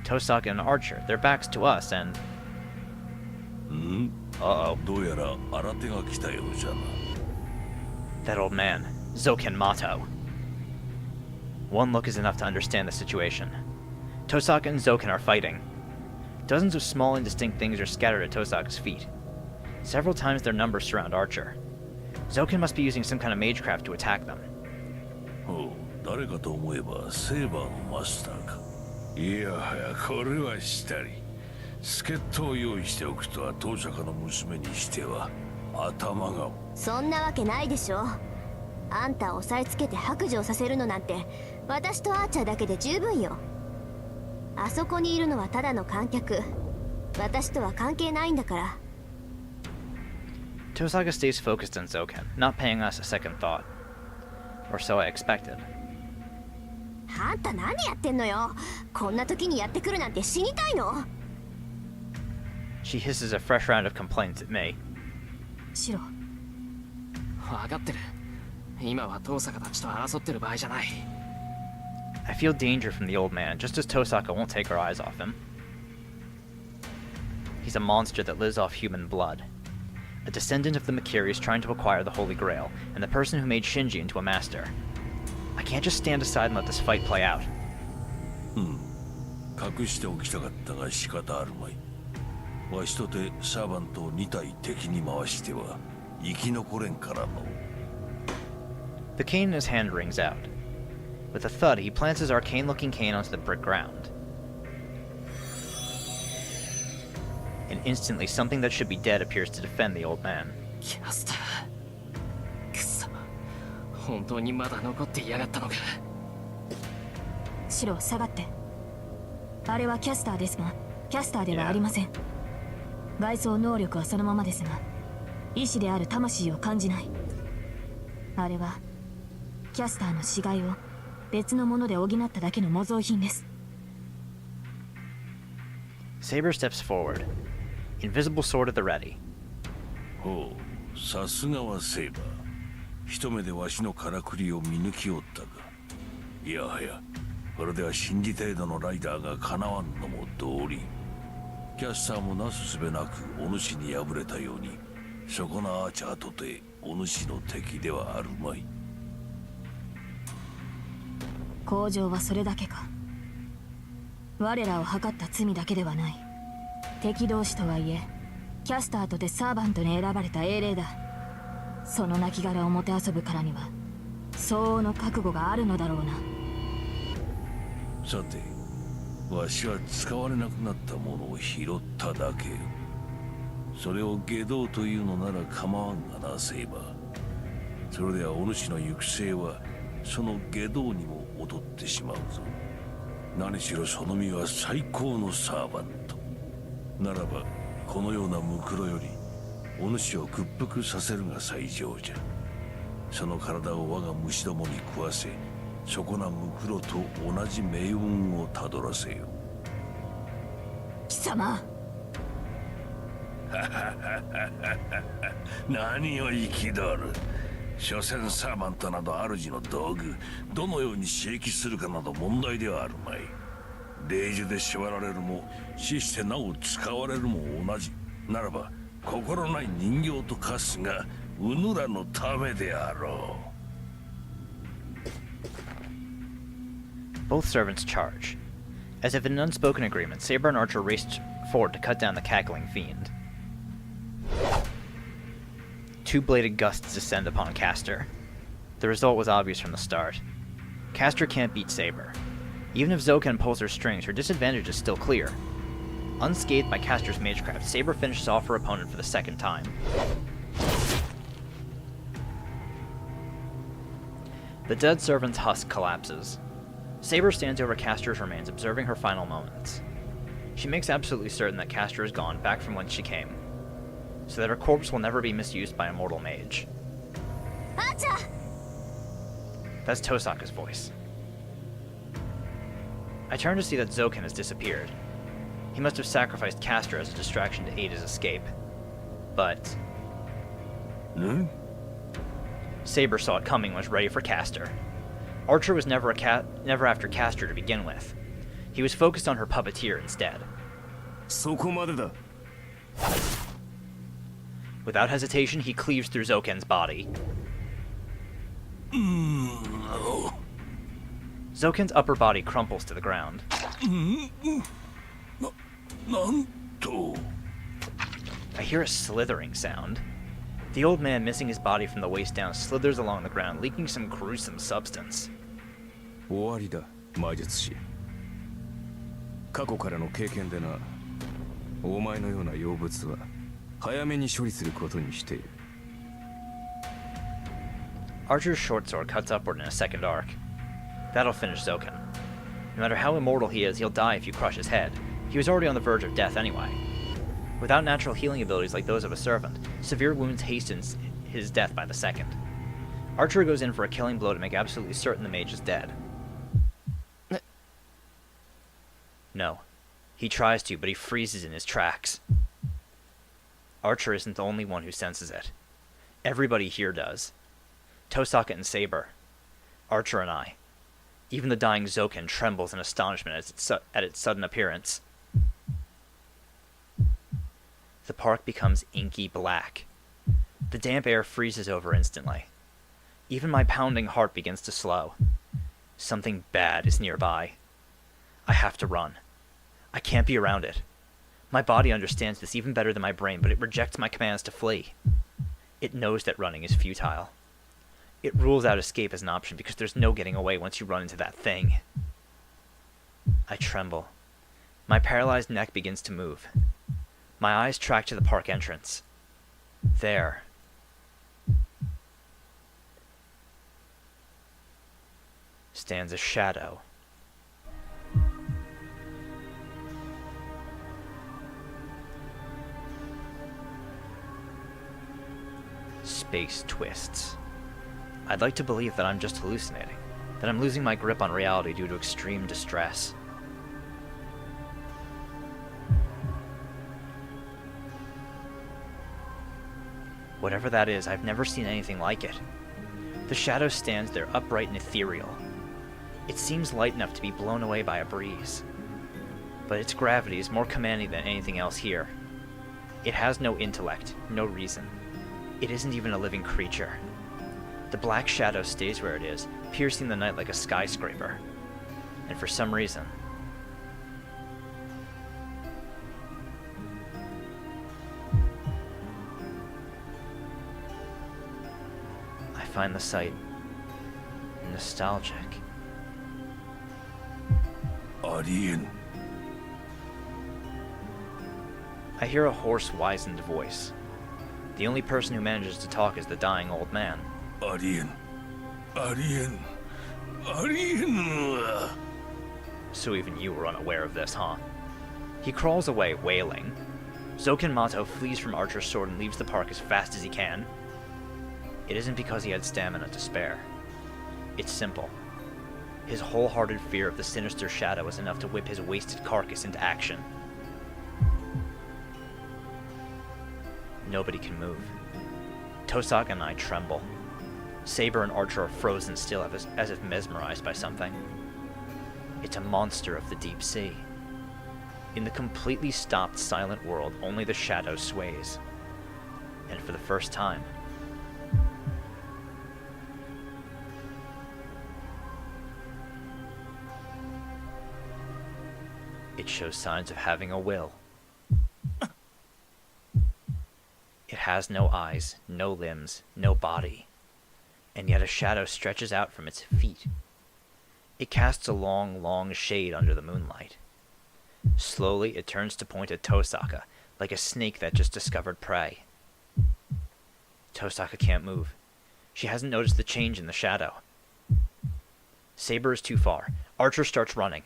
Tosaka and Archer, their backs to us, and... Uh-oh.
どうやら新手が来たようじゃな。
That old man, Zoken Mato. One look is enough to understand the situation. Tosaka and Zoken are fighting. Dozens of small indistinct things are scattered at Tosaka's feet. Several times their numbers surround Archer. Zoken must be using some kind of magecraft to attack them.
おう、誰かと思えばセーバーのマスターか。いやはや、これはしたり。助っ人を用意しておくとは当社家の娘にしては頭が。
そんなわけないでしょ。あんたを押さえつけて白状させるのなんて私とアーチャーだけで十分よ。あそこにいるのはただの観客。私とは関係ないんだから。
Tosaka stays focused on Zoken, not paying us a second thought. Or so I expected.
あんた何やってんのよ。こんな時にやってくるなんて死にたいの。
She hisses a fresh round of complaints at me.
シロ、
分かってる。今は遠坂たちと争ってる場合じゃない。
I feel danger from the old man, just as Tosaka won't take her eyes off him. He's a monster that lives off human blood. A descendant of the Makiris trying to acquire the Holy Grail, and the person who made Shinji into a master. I can't just stand aside and let this fight play out.
隠しておきたかったが仕方あるまい。わしとてサーバントを2体敵に回しては生き残れんからの。
The cane in his hand rings out. With a thud, he plants his arcane-looking cane onto the brick ground. And instantly, something that should be dead appears to defend the old man.
キャスター。くそ。本当にまだ残っていやがったのか。
シロ、下がって。あれはキャスターですが、キャスターではありません。外装能力はそのままですが、意志である魂を感じない。あれはキャスターの死骸を別のもので補っただけの模造品です。
Saber steps forward. Invisible sword at the ready.
ほう、さすがはセーバー。一目でわしのからくりを見抜きおったが。いやはや、これでは信じ程度のライダーがかなわんのも道理。キャスターもなすすべなくお主に敗れたように、そこのアーチャーとてお主の敵ではあるまい。
向上はそれだけか。我らを図った罪だけではない。敵同士とはいえ、キャスターとてサーバントに選ばれた英霊だ。その亡骸をもてあそぶからには相応の覚悟があるのだろうな。
さて、わしは使われなくなったものを拾っただけよ。それを下道というのなら構わんがな、セイバー。それではお主の行く末はその下道にも劣ってしまうぞ。何しろその身は最高のサーバント。ならばこのようなムクロよりお主を屈服させるが最上じゃ。その体を我が虫どもに食わせ、そこなムクロと同じ命運をたどらせよ。
貴様。
何を憤る。所詮サーバントなど主の道具、どのように刺激するかなど問題ではあるまい。霊樹で縛られるも死してなお使われるも同じならば、心ない人形と化すがうぬらのためであろう。
Both servants charge. As if in an unspoken agreement, Saber and Archer race forward to cut down the cackling fiend. Two-bladed gusts descend upon Castor. The result was obvious from the start. Castor can't beat Saber. Even if Zoken pulls her strings, her disadvantage is still clear. Unscathed by Castor's magecraft, Saber finishes off her opponent for the second time. The dead servant's husk collapses. Saber stands over Castor's remains, observing her final moments. She makes absolutely certain that Castor is gone, back from whence she came, so that her corpse will never be misused by a mortal mage.
Acha!
That's Tosaka's voice. I turn to see that Zoken has disappeared. He must have sacrificed Castor as a distraction to aid his escape. But Saber saw it coming and was ready for Castor. Archer was never after Castor to begin with. He was focused on her puppeteer instead.
そこまでだ。
Without hesitation, he cleaves through Zoken's body. Zoken's upper body crumples to the ground.
なんと。
I hear a slithering sound. The old man, missing his body from the waist down, slithers along the ground, leaking some gruesome substance.
終わりだ、魔術師。過去からの経験でな、お前のような妖物は早めに処理することにしている。
Archer's short sword cuts upward in a second arc. That'll finish Zoken. No matter how immortal he is, he'll die if you crush his head. He was already on the verge of death anyway. Without natural healing abilities like those of a servant, severe wounds hastens his death by the second. Archer goes in for a killing blow to make absolutely certain the mage is dead. No. He tries to, but he freezes in his tracks. Archer isn't the only one who senses it. Everybody here does. Tosaka and Saber. Archer and I. Even the dying Zoken trembles in astonishment at its sudden appearance. The park becomes inky black. The damp air freezes over instantly. Even my pounding heart begins to slow. Something bad is nearby. I have to run. I can't be around it. My body understands this even better than my brain, but it rejects my commands to flee. It knows that running is futile. It rules out escape as an option because there's no getting away once you run into that thing. I tremble. My paralyzed neck begins to move. My eyes track to the park entrance. There. Stands a shadow. Space twists. I'd like to believe that I'm just hallucinating, that I'm losing my grip on reality due to extreme distress. Whatever that is, I've never seen anything like it. The shadow stands there upright and ethereal. It seems light enough to be blown away by a breeze. But its gravity is more commanding than anything else here. It has no intellect, no reason. It isn't even a living creature. The black shadow stays where it is, piercing the night like a skyscraper. And for some reason, I find the sight nostalgic.
ありえん。
I hear a hoarse, wizened voice. The only person who manages to talk is the dying old man.
ありえん。ありえん。ありえん。
So even you were unaware of this, huh? He crawls away, wailing. Zoken Mato flees from Archer's sword and leaves the park as fast as he can. It isn't because he had stamina to spare. It's simple. His wholehearted fear of the sinister shadow was enough to whip his wasted carcass into action. Nobody can move. Tosaka and I tremble. Saber and Archer are frozen still as if mesmerized by something. It's a monster of the deep sea. In the completely stopped, silent world, only the shadow sways. And for the first time, it shows signs of having a will. has no eyes, no limbs, no body, and yet a shadow stretches out from its feet. It casts a long, long shade under the moonlight. Slowly, it turns to point at Tosaka, like a snake that just discovered prey. Tosaka can't move. She hasn't noticed the change in the shadow. Saber is too far. Archer starts running.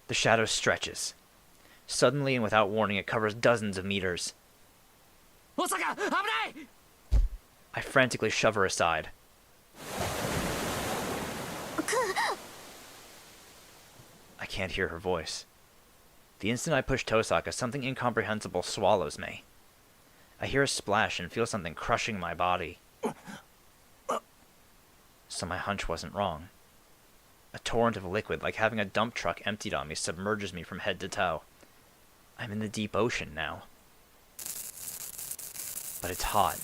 The shadow stretches. Suddenly and without warning, it covers dozens of meters.
Osaka, aburai!
I frantically shove her aside. I can't hear her voice. The instant I push Tosaka, something incomprehensible swallows me. I hear a splash and feel something crushing my body. So my hunch wasn't wrong. A torrent of liquid, like having a dump truck emptied on me, submerges me from head to toe. I'm in the deep ocean now. But it's hot.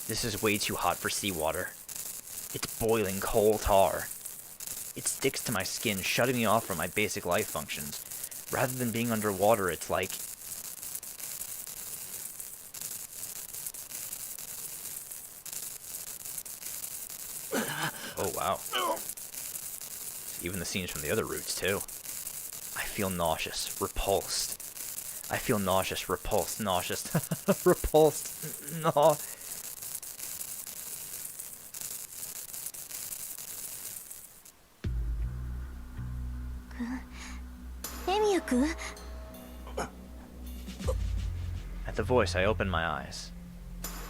This is way too hot for seawater. It's boiling coal tar. It sticks to my skin, shutting me off from my basic life functions. Rather than being underwater, it's like... Oh, wow. Even the scenes from the other routes, too. I feel nauseous, repulsed. I feel nauseous, repulsed, nauseous, repulsed, no.
Emiya-kun?
At the voice, I open my eyes.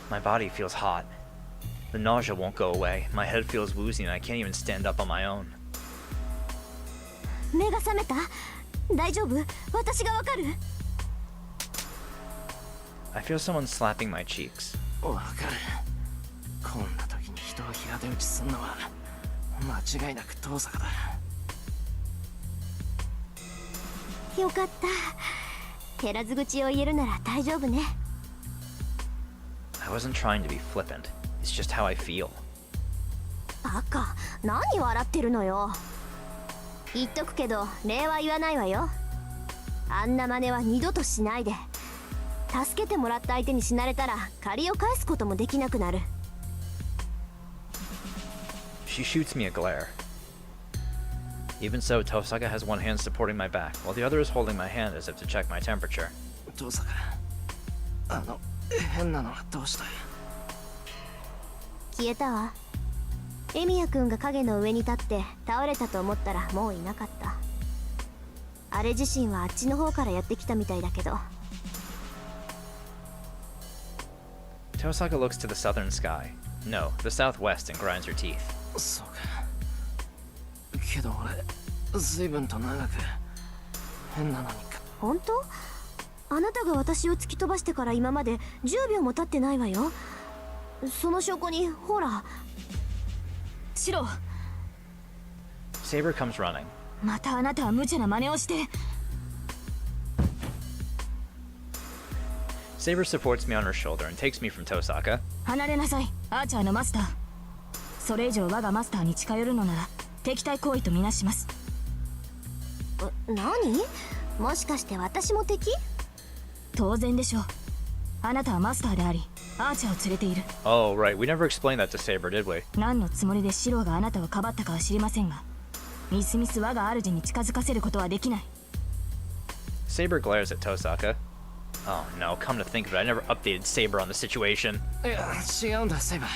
My body feels hot. The nausea won't go away. My head feels woozy and I can't even stand up on my own.
目が覚めた？大丈夫？私がわかる？
I feel someone slapping my cheeks.
わかる。こんな時に人を平手打ちすんのは間違いなく遠坂だ。
よかった。減らず口を言えるなら大丈夫ね。
I wasn't trying to be flippant. It's just how I feel.
バカ、何笑ってるのよ。言っとくけど、礼は言わないわよ。あんな真似は二度としないで。助けてもらった相手に死なれたら借りを返すこともできなくなる。
She shoots me a glare. Even so, Tosaka has one hand supporting my back, while the other is holding my hand as if to check my temperature.
遠坂、変なのはどうした？
消えたわ。エミヤ君が影の上に立って倒れたと思ったらもういなかった。あれ自身はあっちの方からやってきたみたいだけど。
Tosaka looks to the southern sky. No, the southwest, and grinds her teeth.
そうか。けど俺、随分と長く変なのにか。
本当？あなたが私を突き飛ばしてから今まで10秒も経ってないわよ。その証拠にほら。
シロ。
Saber comes running.
またあなたは無茶な真似をして。
Saber supports me on her shoulder and takes me from Tosaka.
離れなさい、アーチャーのマスター。それ以上我がマスターに近寄るのなら敵対行為とみなします。
何？もしかして私も敵？
当然でしょう。あなたはマスターであり、アーチャーを連れている。
Oh, right. We never explained that to Saber, did we?
何のつもりでシローがあなたをかばったかは知りませんが、みすみす我が主に近づかせることはできない。
Saber glares at Tosaka. Oh no, come to think of it, I never updated Saber on the situation.
いや、違うんだ、セイバー。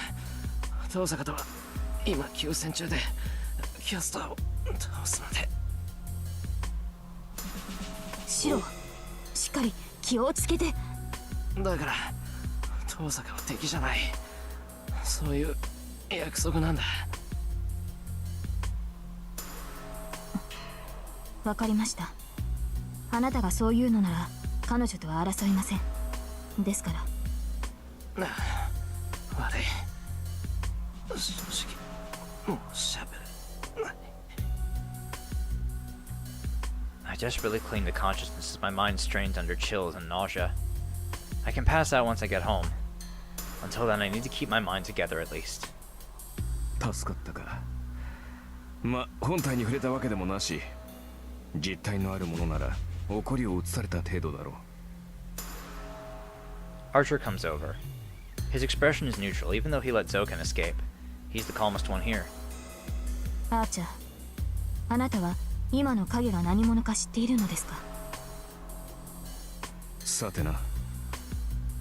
遠坂とは今休戦中で、キャスターを倒すまで。
シロー、しっかり気をつけて。
だから遠坂は敵じゃない。そういう約束なんだ。
わかりました。あなたがそう言うのなら彼女とは争いません。ですから。
悪い。正直もう喋る。
I desperately cling to consciousness as my mind strains under chills and nausea. I can pass out once I get home. Until then, I need to keep my mind together at least.
助かったか。ま、本体に触れたわけでもなし、実体のあるものなら怒りを移された程度だろう。
Archer comes over. His expression is neutral, even though he let Zoken escape. He's the calmest one here.
アーチャー、あなたは今の影が何者か知っているのですか？
さてな。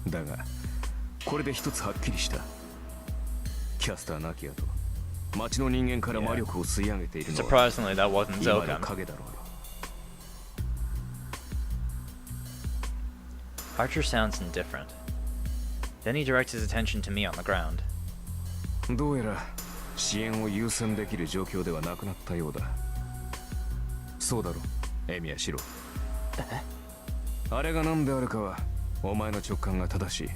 だがこれで一つはっきりした。キャスターナキアと町の人間から魔力を吸い上げているのは
Surprisingly, that wasn't
今の
Zoken.
影だろうよ。
Archer sounds indifferent. Then he directs his attention to me on the ground.
どうやら支援を優先できる状況ではなくなったようだ。そうだろ、エミヤシロ。あれが何であるかはお前の直感が正しい。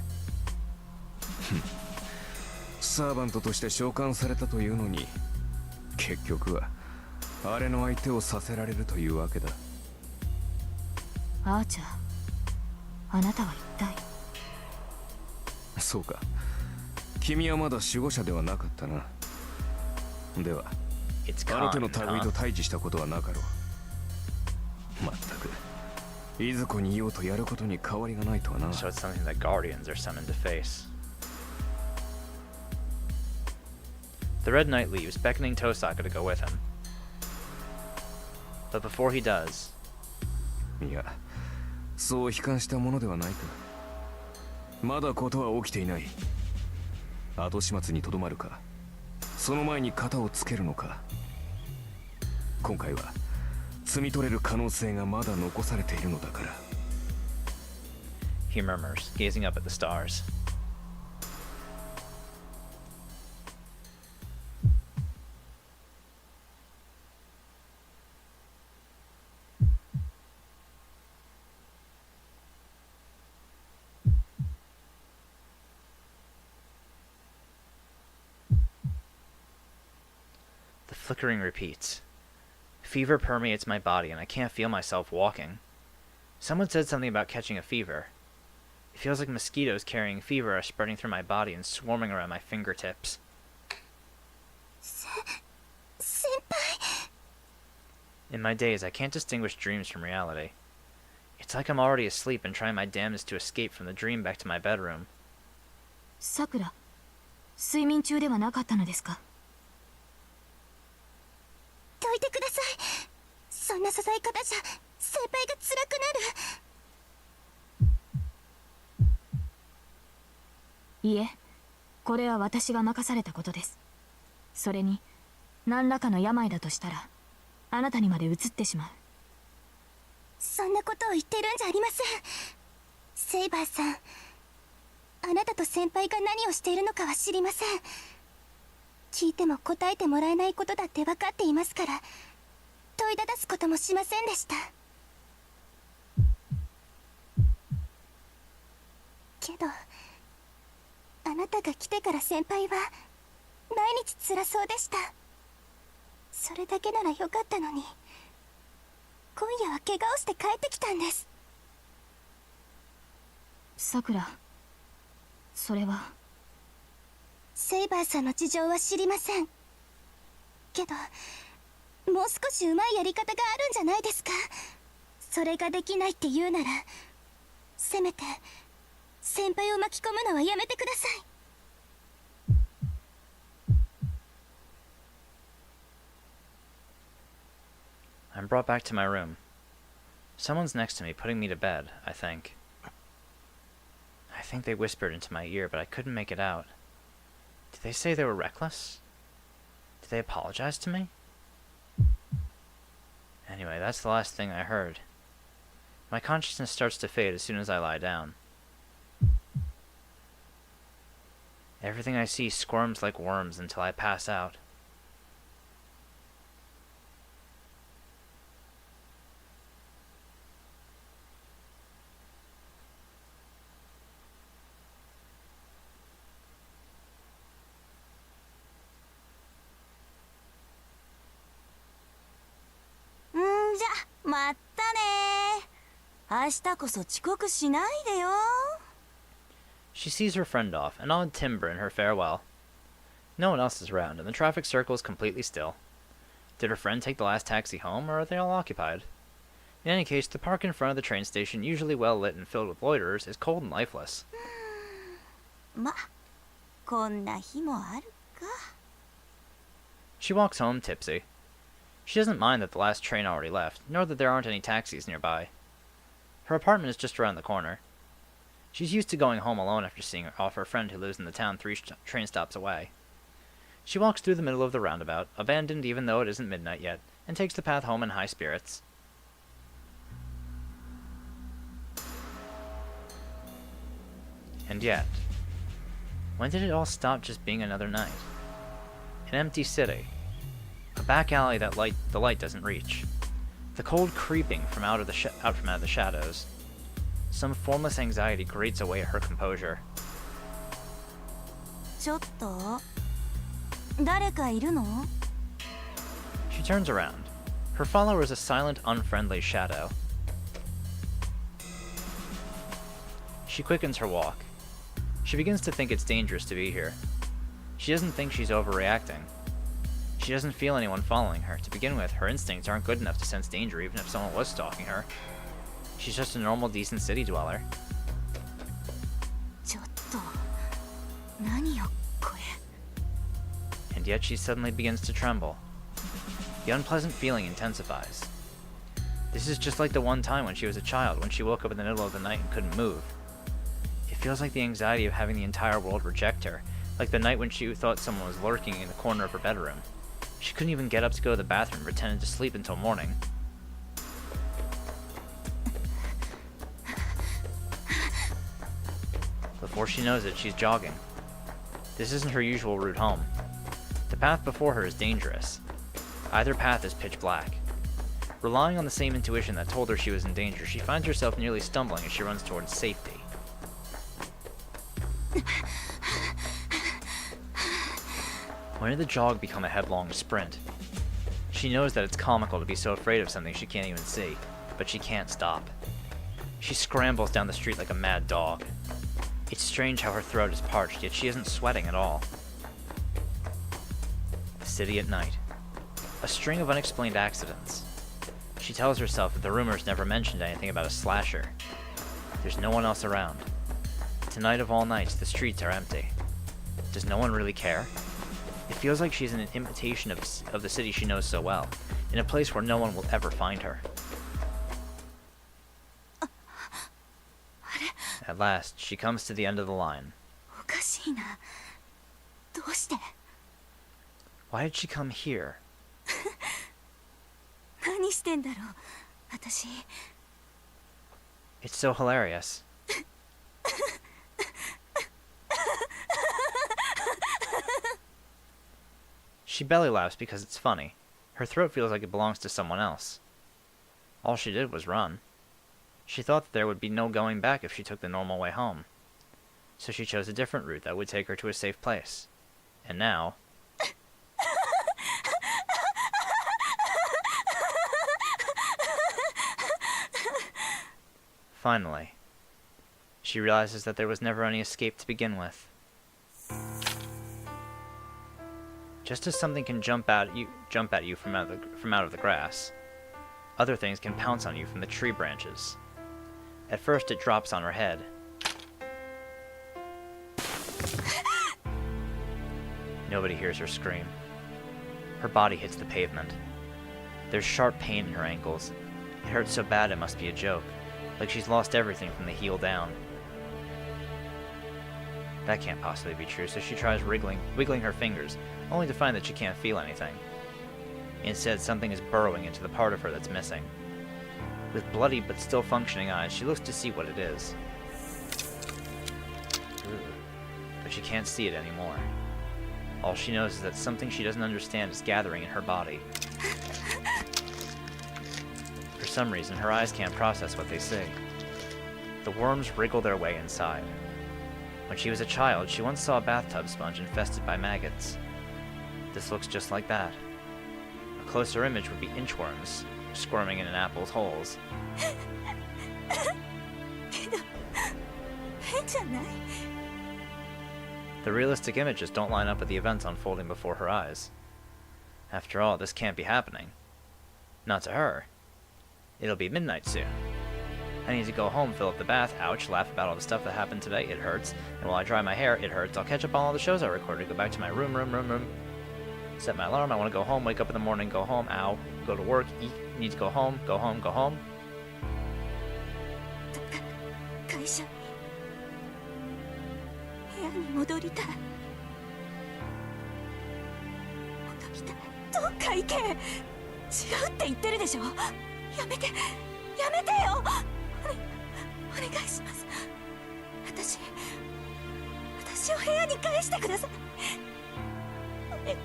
サーバントとして召喚されたというのに、結局はあれの相手をさせられるというわけだ。
アーチャー、あなたは一体。
そうか、君はまだ守護者ではなかったな。では
It's
あの手の
kind,
類と
huh?
対峙したことはなかろう。まったくいずこにいようとやることに変わりがないとはな。
So it's something that Guardians are summoned to face. The Red Knight leaves, beckoning Tosaka to go with him. But before he does,
いや、そう悲観したものではないか。まだことは起きていない。後始末にとどまるか、その前に型をつけるのか。今回は摘み取れる可能性がまだ残されているのだから。
he murmurs, gazing up at the stars. The flickering repeats. Fever permeates my body and I can't feel myself walking. Someone said something about catching a fever. It feels like mosquitoes carrying fever are spreading through my body and swarming around my fingertips.
先輩。
In my daze, I can't distinguish dreams from reality. It's like I'm already asleep and trying my damnedest to escape from the dream back to my bedroom.
さくら、睡眠中ではなかったのですか？
どいてください。そんな支え方じゃ先輩が辛くなる。
いえ、これは私が任されたことです。それに何らかの病だとしたらあなたにまで移ってしまう。
そんなことを言ってるんじゃありません。セイバーさん、あなたと先輩が何をしているのかは知りません。聞いても答えてもらえないことだって分かっていますから、問いただすこともしませんでした。けどあなたが来てから先輩は毎日辛そうでした。それだけならよかったのに、今夜は怪我をして帰ってきたんです。
さくら、それは。
セイバーさんの事情は知りませんけど、もう少しうまいやり方があるんじゃないですか。それができないって言うなら、せめて先輩を巻き込むのはやめてください。
I'm brought back to my room. Someone's next to me, putting me to bed, I think. I think they whispered into my ear, but I couldn't make it out. Did they say they were reckless? Did they apologize to me? Anyway, that's the last thing I heard. My consciousness starts to fade as soon as I lie down. Everything I see squirms like worms until I pass out.
「じゃまったね。明日こそ遅刻しないでよ。」
She sees her friend off, an odd timbre in her farewell. No one else is around, and the traffic circle is completely still. Did her friend take the last taxi home, or are they all occupied? In any case, the park in front of the train station, usually well lit and filled with loiterers, is cold and lifeless.
ま、こんな日もあるか。
She walks home tipsy. She doesn't mind that the last train already left, nor that there aren't any taxis nearby. Her apartment is just around the corner. She's used to going home alone after seeing off her friend who lives in the town 3 train stops away. She walks through the middle of the roundabout, abandoned even though it isn't midnight yet, and takes the path home in high spirits. And yet, when did it all stop just being another night? An empty city. A back alley that the light doesn't reach. The cold creeping from out of the shadows. Some formless anxiety grates away at her composure.
ちょっと誰かいるの？
She turns around. Her follower is a silent, unfriendly shadow. She quickens her walk. She begins to think it's dangerous to be here. She doesn't think she's overreacting. She doesn't feel anyone following her. To begin with, her instincts aren't good enough to sense danger even if someone was stalking her. She's just a normal, decent city dweller.
ちょっと何よこれ。
And yet she suddenly begins to tremble. The unpleasant feeling intensifies. This is just like the one time when she was a child, when she woke up in the middle of the night and couldn't move. It feels like the anxiety of having the entire world reject her, like the night when she thought someone was lurking in the corner of her bedroom. She couldn't even get up to go to the bathroom, pretending to sleep until morning. Before she knows it, she's jogging. This isn't her usual route home. The path before her is dangerous. Either path is pitch black. Relying on the same intuition that told her she was in danger, she finds herself nearly stumbling as she runs towards safety. When did the jog become a headlong sprint? She knows that it's comical to be so afraid of something she can't even see, but she can't stop. She scrambles down the street like a mad dog. It's strange how her throat is parched, yet she isn't sweating at all. The city at night. A string of unexplained accidents. She tells herself that the rumors never mentioned anything about a slasher. There's no one else around. Tonight of all nights, the streets are empty. Does no one really care? It feels like she's in an imitation of the city she knows so well, in a place where no one will ever find her. At last, she comes to the end of the line.
おかしいな。どうして？
Why did she come here?
何してんだろう。私。
It's so hilarious. She belly laughs because it's funny. Her throat feels like it belongs to someone else. All she did was run. She thought that there would be no going back if she took the normal way home. So she chose a different route that would take her to a safe place. And now... Finally, she realizes that there was never any escape to begin with. Just as something can jump at you from out of the grass, other things can pounce on you from the tree branches. At first, it drops on her head. Nobody hears her scream. Her body hits the pavement. There's sharp pain in her ankles. It hurts so bad it must be a joke, like she's lost everything from the heel down. That can't possibly be true, so she tries wiggling her fingers, only to find that she can't feel anything. Instead, something is burrowing into the part of her that's missing. With bloody but still functioning eyes, she looks to see what it is. But she can't see it anymore. All she knows is that something she doesn't understand is gathering in her body. For some reason, her eyes can't process what they see. The worms wriggle their way inside. When she was a child, she once saw a bathtub sponge infested by maggots. This looks just like that. A closer image would be inchworms, squirming in an apple's holes.
けど変じゃない？
The realistic images don't line up with the events unfolding before her eyes. After all, this can't be happening. Not to her. It'll be midnight soon. I need to go home, fill up the bath, ouch, laugh about all the stuff that happened today, it hurts. And while I dry my hair, it hurts. I'll catch up on all the shows I recorded, go back to my room. Set my alarm, I want to go home, wake up in the morning, go home, ow. Go to work, eat, need to go home.
会社に部屋に戻りたい。どっか行け。違うって言ってるでしょ。やめてよ。お願いします。私を部屋に返してください。お願い。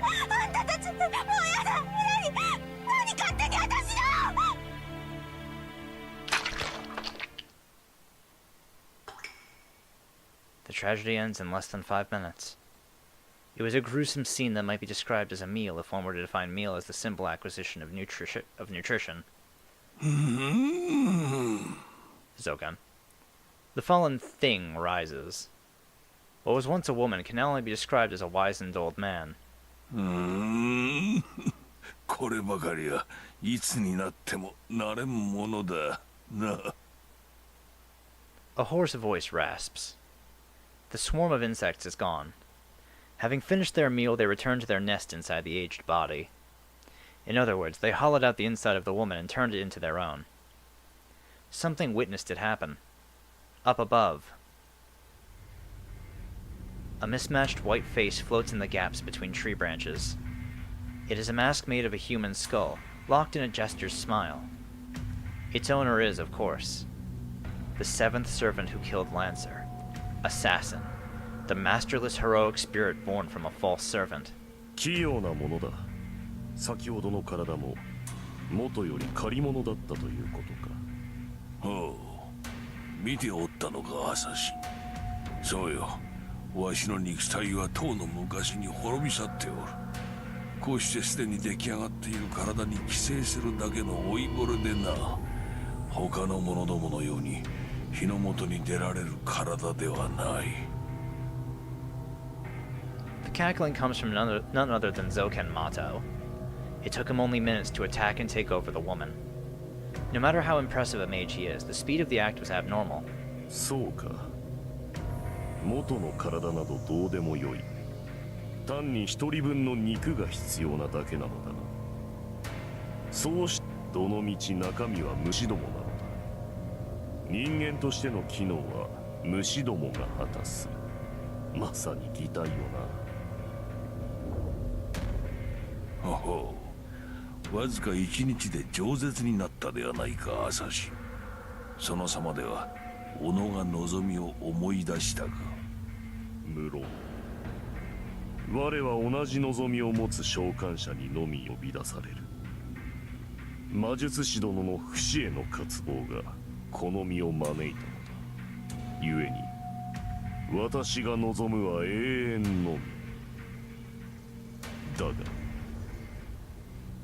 あんたたちもうやだ。何勝手に私の。
The tragedy ends in less than 5 minutes. It was a gruesome scene that might be described as a meal if one were to define meal as the simple acquisition of nutrition. Zoken. The fallen thing rises. What was once a woman can now only be described as a wizened old man.
こればかりはいつになってもなれんものだな。
A hoarse voice rasps. The swarm of insects is gone. Having finished their meal, they return to their nest inside the aged body. In other words, they hollowed out the inside of the woman and turned it into their own. Something witnessed it happen. Up above. A mismatched white face floats in the gaps between tree branches. It is a mask made of a human skull, locked in a gesture's smile. Its owner is, of course, the seventh servant who killed Lancer. Assassin. The masterless heroic spirit born from a false servant.
器用なものだ。先ほどの体も元より借り物だったということか。ほう、見ておったのか、アサシ。そうよ。わしの肉体はとうの昔に滅び去っておる。こうしてすでに出来上がっている体に寄生するだけの老いぼれでな。他の者どものように日の元に出られる体ではない。
The cackling comes from none other than Zoken Mato. It took him only minutes to attack and take over the woman. No matter how impressive a mage he is, the speed of the act was abnormal.
そうか。元の体などどうでもよい。単に一人分の肉が必要なだけなのだな。そうし、どのみち中身は虫どもなのだ。人間としての機能は虫どもが果たす。まさに擬態よな。ほほう。わずか一日で饒舌になったではないか、アサシ。その様では己が望みを思い出したか。無論我は同じ望みを持つ召喚者にのみ呼び出される。魔術師殿の不死への渇望がこの身を招いたのだ。故に私が望むは永遠のみ。だが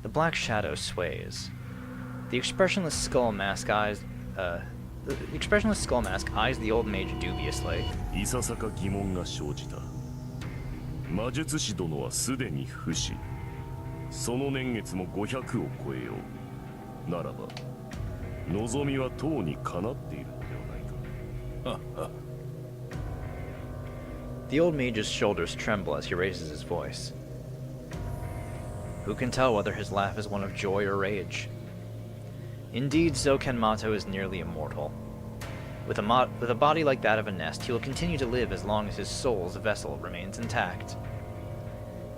The black shadow sways. The expressionless skull mask eyes the old mage dubiously.
いささか疑問が生じた。魔術師殿はすでに不死。その年月も500を超えよう。ならば望みはとうにかなっているのではないか。
The old mage's shoulders tremble as he raises his voice. Who can tell whether his laugh is one of joy or rage? Indeed, Zoken Mato is nearly immortal. With a body like that of a nest, he will continue to live as long as his soul's vessel remains intact.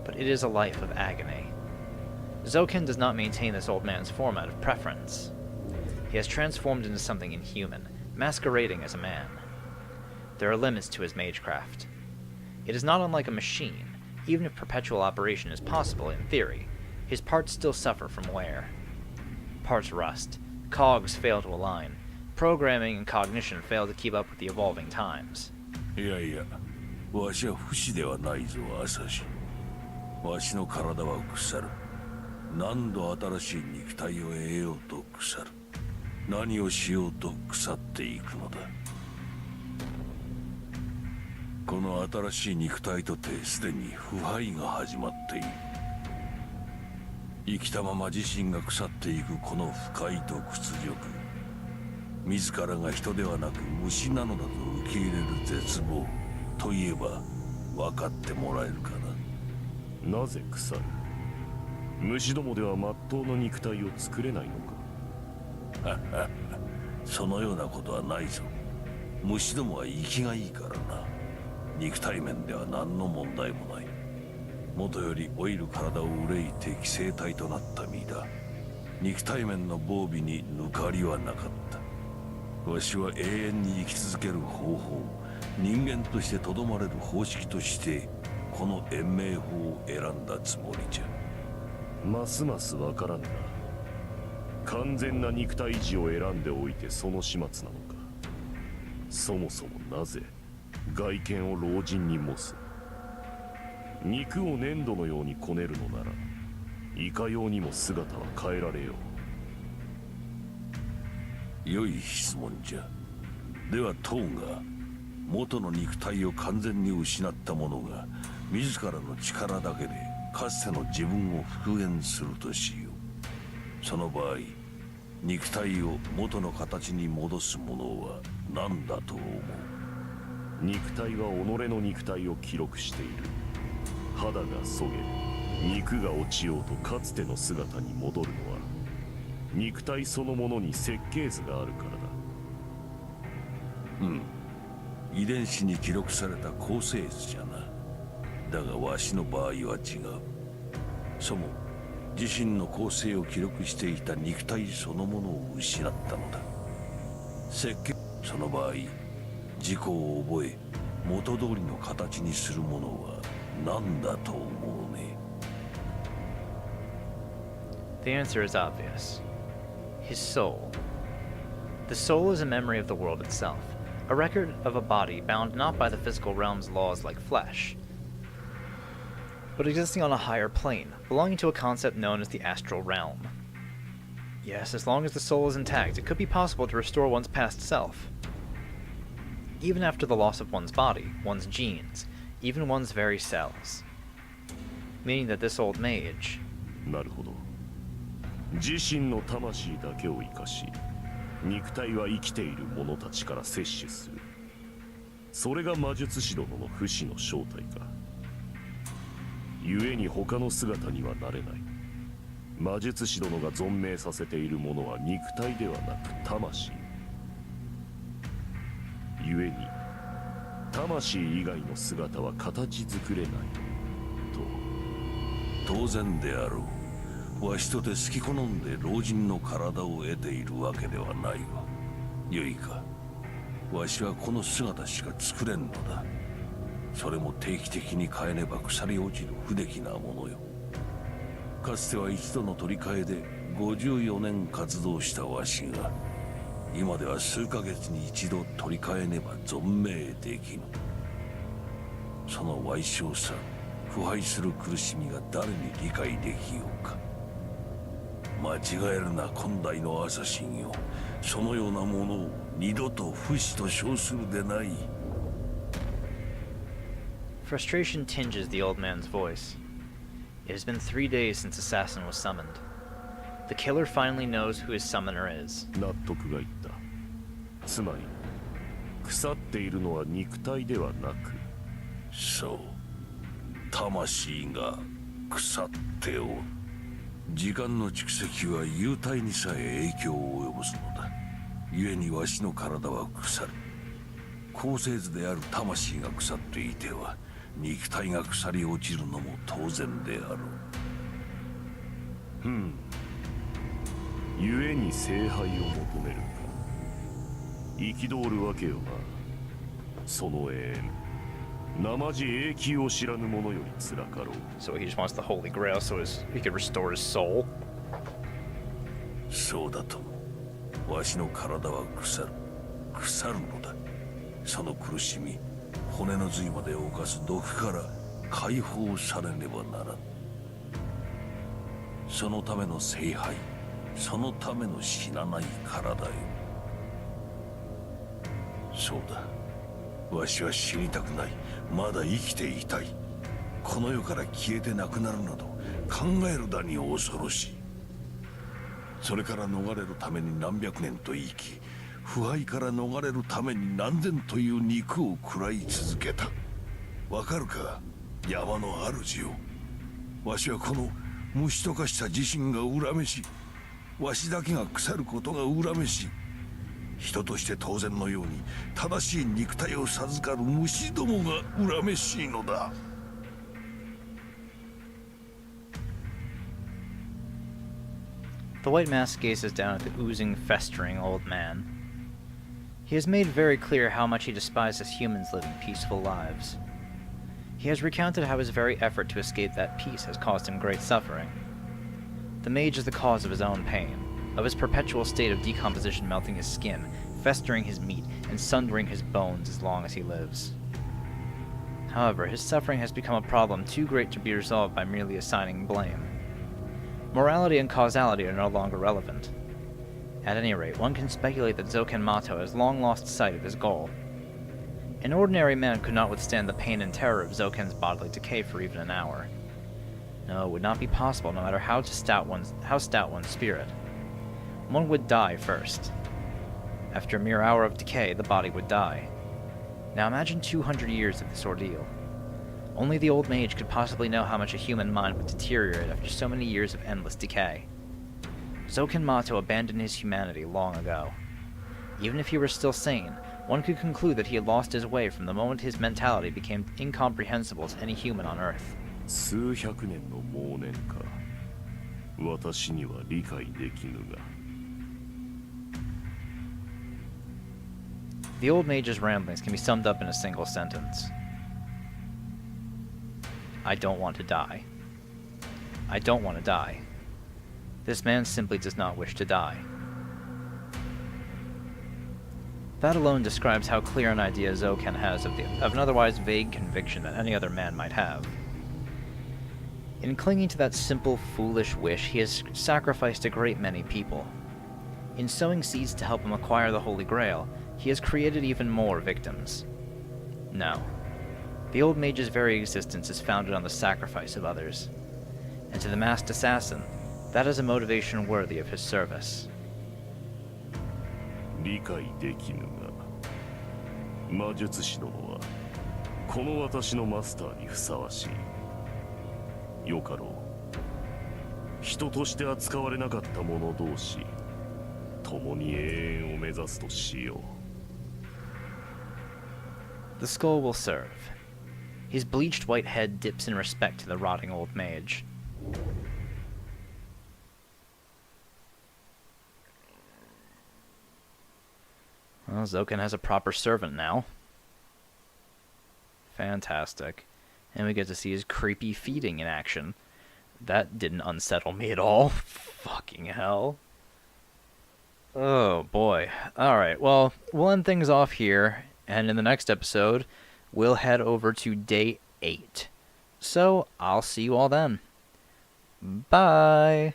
But it is a life of agony. Zoken does not maintain this old man's form out of preference. He has transformed into something inhuman, masquerading as a man. There are limits to his magecraft. It is not unlike a machine. Even if perpetual operation is possible in theory, his parts still suffer from wear. Parts rust, cogs fail to align, programming and cognition fail to keep up with the evolving times.
いやいや、わしは不死ではないぞ、アサシ。わしの体は腐る。何度新しい肉体を得ようと腐る。何をしようと腐っていくのだ。この新しい肉体とてすでに腐敗が始まっている。生きたまま自身が腐っていくこの不快と屈辱、自らが人ではなく虫なのだと受け入れる絶望といえば分かってもらえるかな。
なぜ腐る？虫どもでは真っ当な肉体を作れないのか。
そのようなことはないぞ。虫どもは生きがいいからな。肉体面では何の問題もない。元より老いる体を憂いて寄生体となった身だ。肉体面の防備に抜かりはなかった。わしは永遠に生き続ける方法、人間としてとどまれる方式としてこの延命法を選んだつもりじゃ。
ますますわからんな。完全な肉体維持を選んでおいてその始末なのか。そもそもなぜ外見を老人に模す。肉を粘土のようにこねるのならいかようにも姿は変えられよ
う。良い質問じゃ。ではトーンが元の肉体を完全に失った者が自らの力だけでかつての自分を復元するとしよう。その場合、肉体を元の形に戻すものは何だと思う？
肉体は己の肉体を記録している。肌がそげ、肉が落ちようとかつての姿に戻るのは肉体そのものに設計図があるからだ。
遺伝子に記録された構成図じゃな。だがわしの場合は違う。そも自身の構成を記録していた肉体そのものを失ったのだ。設計その場合、自己を覚え元通りの形にするものは何だと思うね。
The answer is obvious. His soul. The soul is a memory of the world itself, a record of a body bound not by the physical realm's laws like flesh, but existing on a higher plane, belonging to a concept known as the astral realm. Yes, as long as the soul is intact, it could be possible to restore one's past self. Even after the loss of one's body, one's genes, even one's very cells. Meaning that this old mage...
なるほど。自身の魂だけを生かし、肉体は生きている者たちから摂取する。それが魔術師殿の不死の正体か。故に他の姿にはなれない。魔術師殿が存命させているものは肉体ではなく魂。故に魂以外の姿は形作れない
と。当然であろう。わしとて好き好んで老人の体を得ているわけではないわ。よいか、わしはこの姿しか作れんのだ。それも定期的に変えねば腐り落ちる不出来なものよ。かつては一度の取り替えで54年活動したわしが、今では数ヶ月に一度取り替えねば存命できぬ。その歪小さ、腐敗する苦しみが誰に理解できようか。間違えるな今代のアサシンよ。そのようなものを二度と不死と称するでない。
Frustration tinges the old man's voice. It has been 3 days since Assassin was summoned. The killer finally knows who his summoner is.
納得がいった。つまり腐っているのは肉体ではなく、
そう、魂が腐っておる。時間の蓄積は幽体にさえ影響を及ぼすのだ。故にわしの体は腐る。構成図である魂が腐っていては肉体が腐り落ちるのも当然であろう。
故に聖杯を求めるか。憤るわけよな。その永遠、生地永久を知らぬ者より辛かろう。
So he just wants the Holy Grail so he could restore his soul?
そうだとも。わしの体は腐るのだ。その苦しみ、骨の髄まで侵す毒から解放されねばならん。そのための聖杯、そのための死なない体よ。そうだ、わしは死にたくない。まだ生きていたい。この世から消えてなくなるなど
考えるだに恐ろしい。それから逃れるために何百年と生き、腐敗から逃れるために何千という肉を食らい続けた。わかるか、山の主よ。わしはこの虫と化した自身が恨めし、わしだけが腐ることが恨めし、人として当然のように正しい肉体を授かる虫どもが恨めしいのだ。
The white mask gazes down at the oozing, festering old man. He has made very clear how much he despises humans living peaceful lives. He has recounted how his very effort to escape that peace has caused him great suffering. The mage is the cause of his own pain, of his perpetual state of decomposition melting his skin, festering his meat, and sundering his bones as long as he lives. However, his suffering has become a problem too great to be resolved by merely assigning blame. Morality and causality are no longer relevant. At any rate, one can speculate that Zoken Mato has long lost sight of his goal. An ordinary man could not withstand the pain and terror of Zoken's bodily decay for even an hour. No, it would not be possible no matter how stout one's spirit. One would die first. After a mere hour of decay, the body would die. Now imagine 200 years of this ordeal. Only the old mage could possibly know how much a human mind would deteriorate after so many years of endless decay. Zoken Mato abandoned his humanity long ago. Even if he were still sane, one could conclude that he had lost his way from the moment his mentality became incomprehensible to any human on Earth.
数百年の妄念か。私には理解できぬが。
The old mage's ramblings can be summed up in a single sentence. I don't want to die. I don't want to die. This man simply does not wish to die. That alone describes how clear an idea Zoken has of an otherwise vague conviction that any other man might have. In clinging to that simple, foolish wish, he has sacrificed a great many people. In sowing seeds to help him acquire the Holy Grail, he has created even more victims. No. The old mage's very existence is founded on the sacrifice of others. And to the masked assassin, that is a motivation worthy of his service.
理解できぬが、魔術師殿はこの私のマスターにふさわしい。よかろう。人として扱われなかった者同士、共に永遠を目指すとしよう。
The skull will serve. His bleached white head dips in respect to the rotting old mage. Well, Zoken has a proper servant now. Fantastic. And we get to see his creepy feeding in action. That didn't unsettle me at all. Fucking hell. Oh, boy. Alright, well, we'll end things off here. And in the next episode, we'll head over to day 8. So, I'll see you all then. Bye!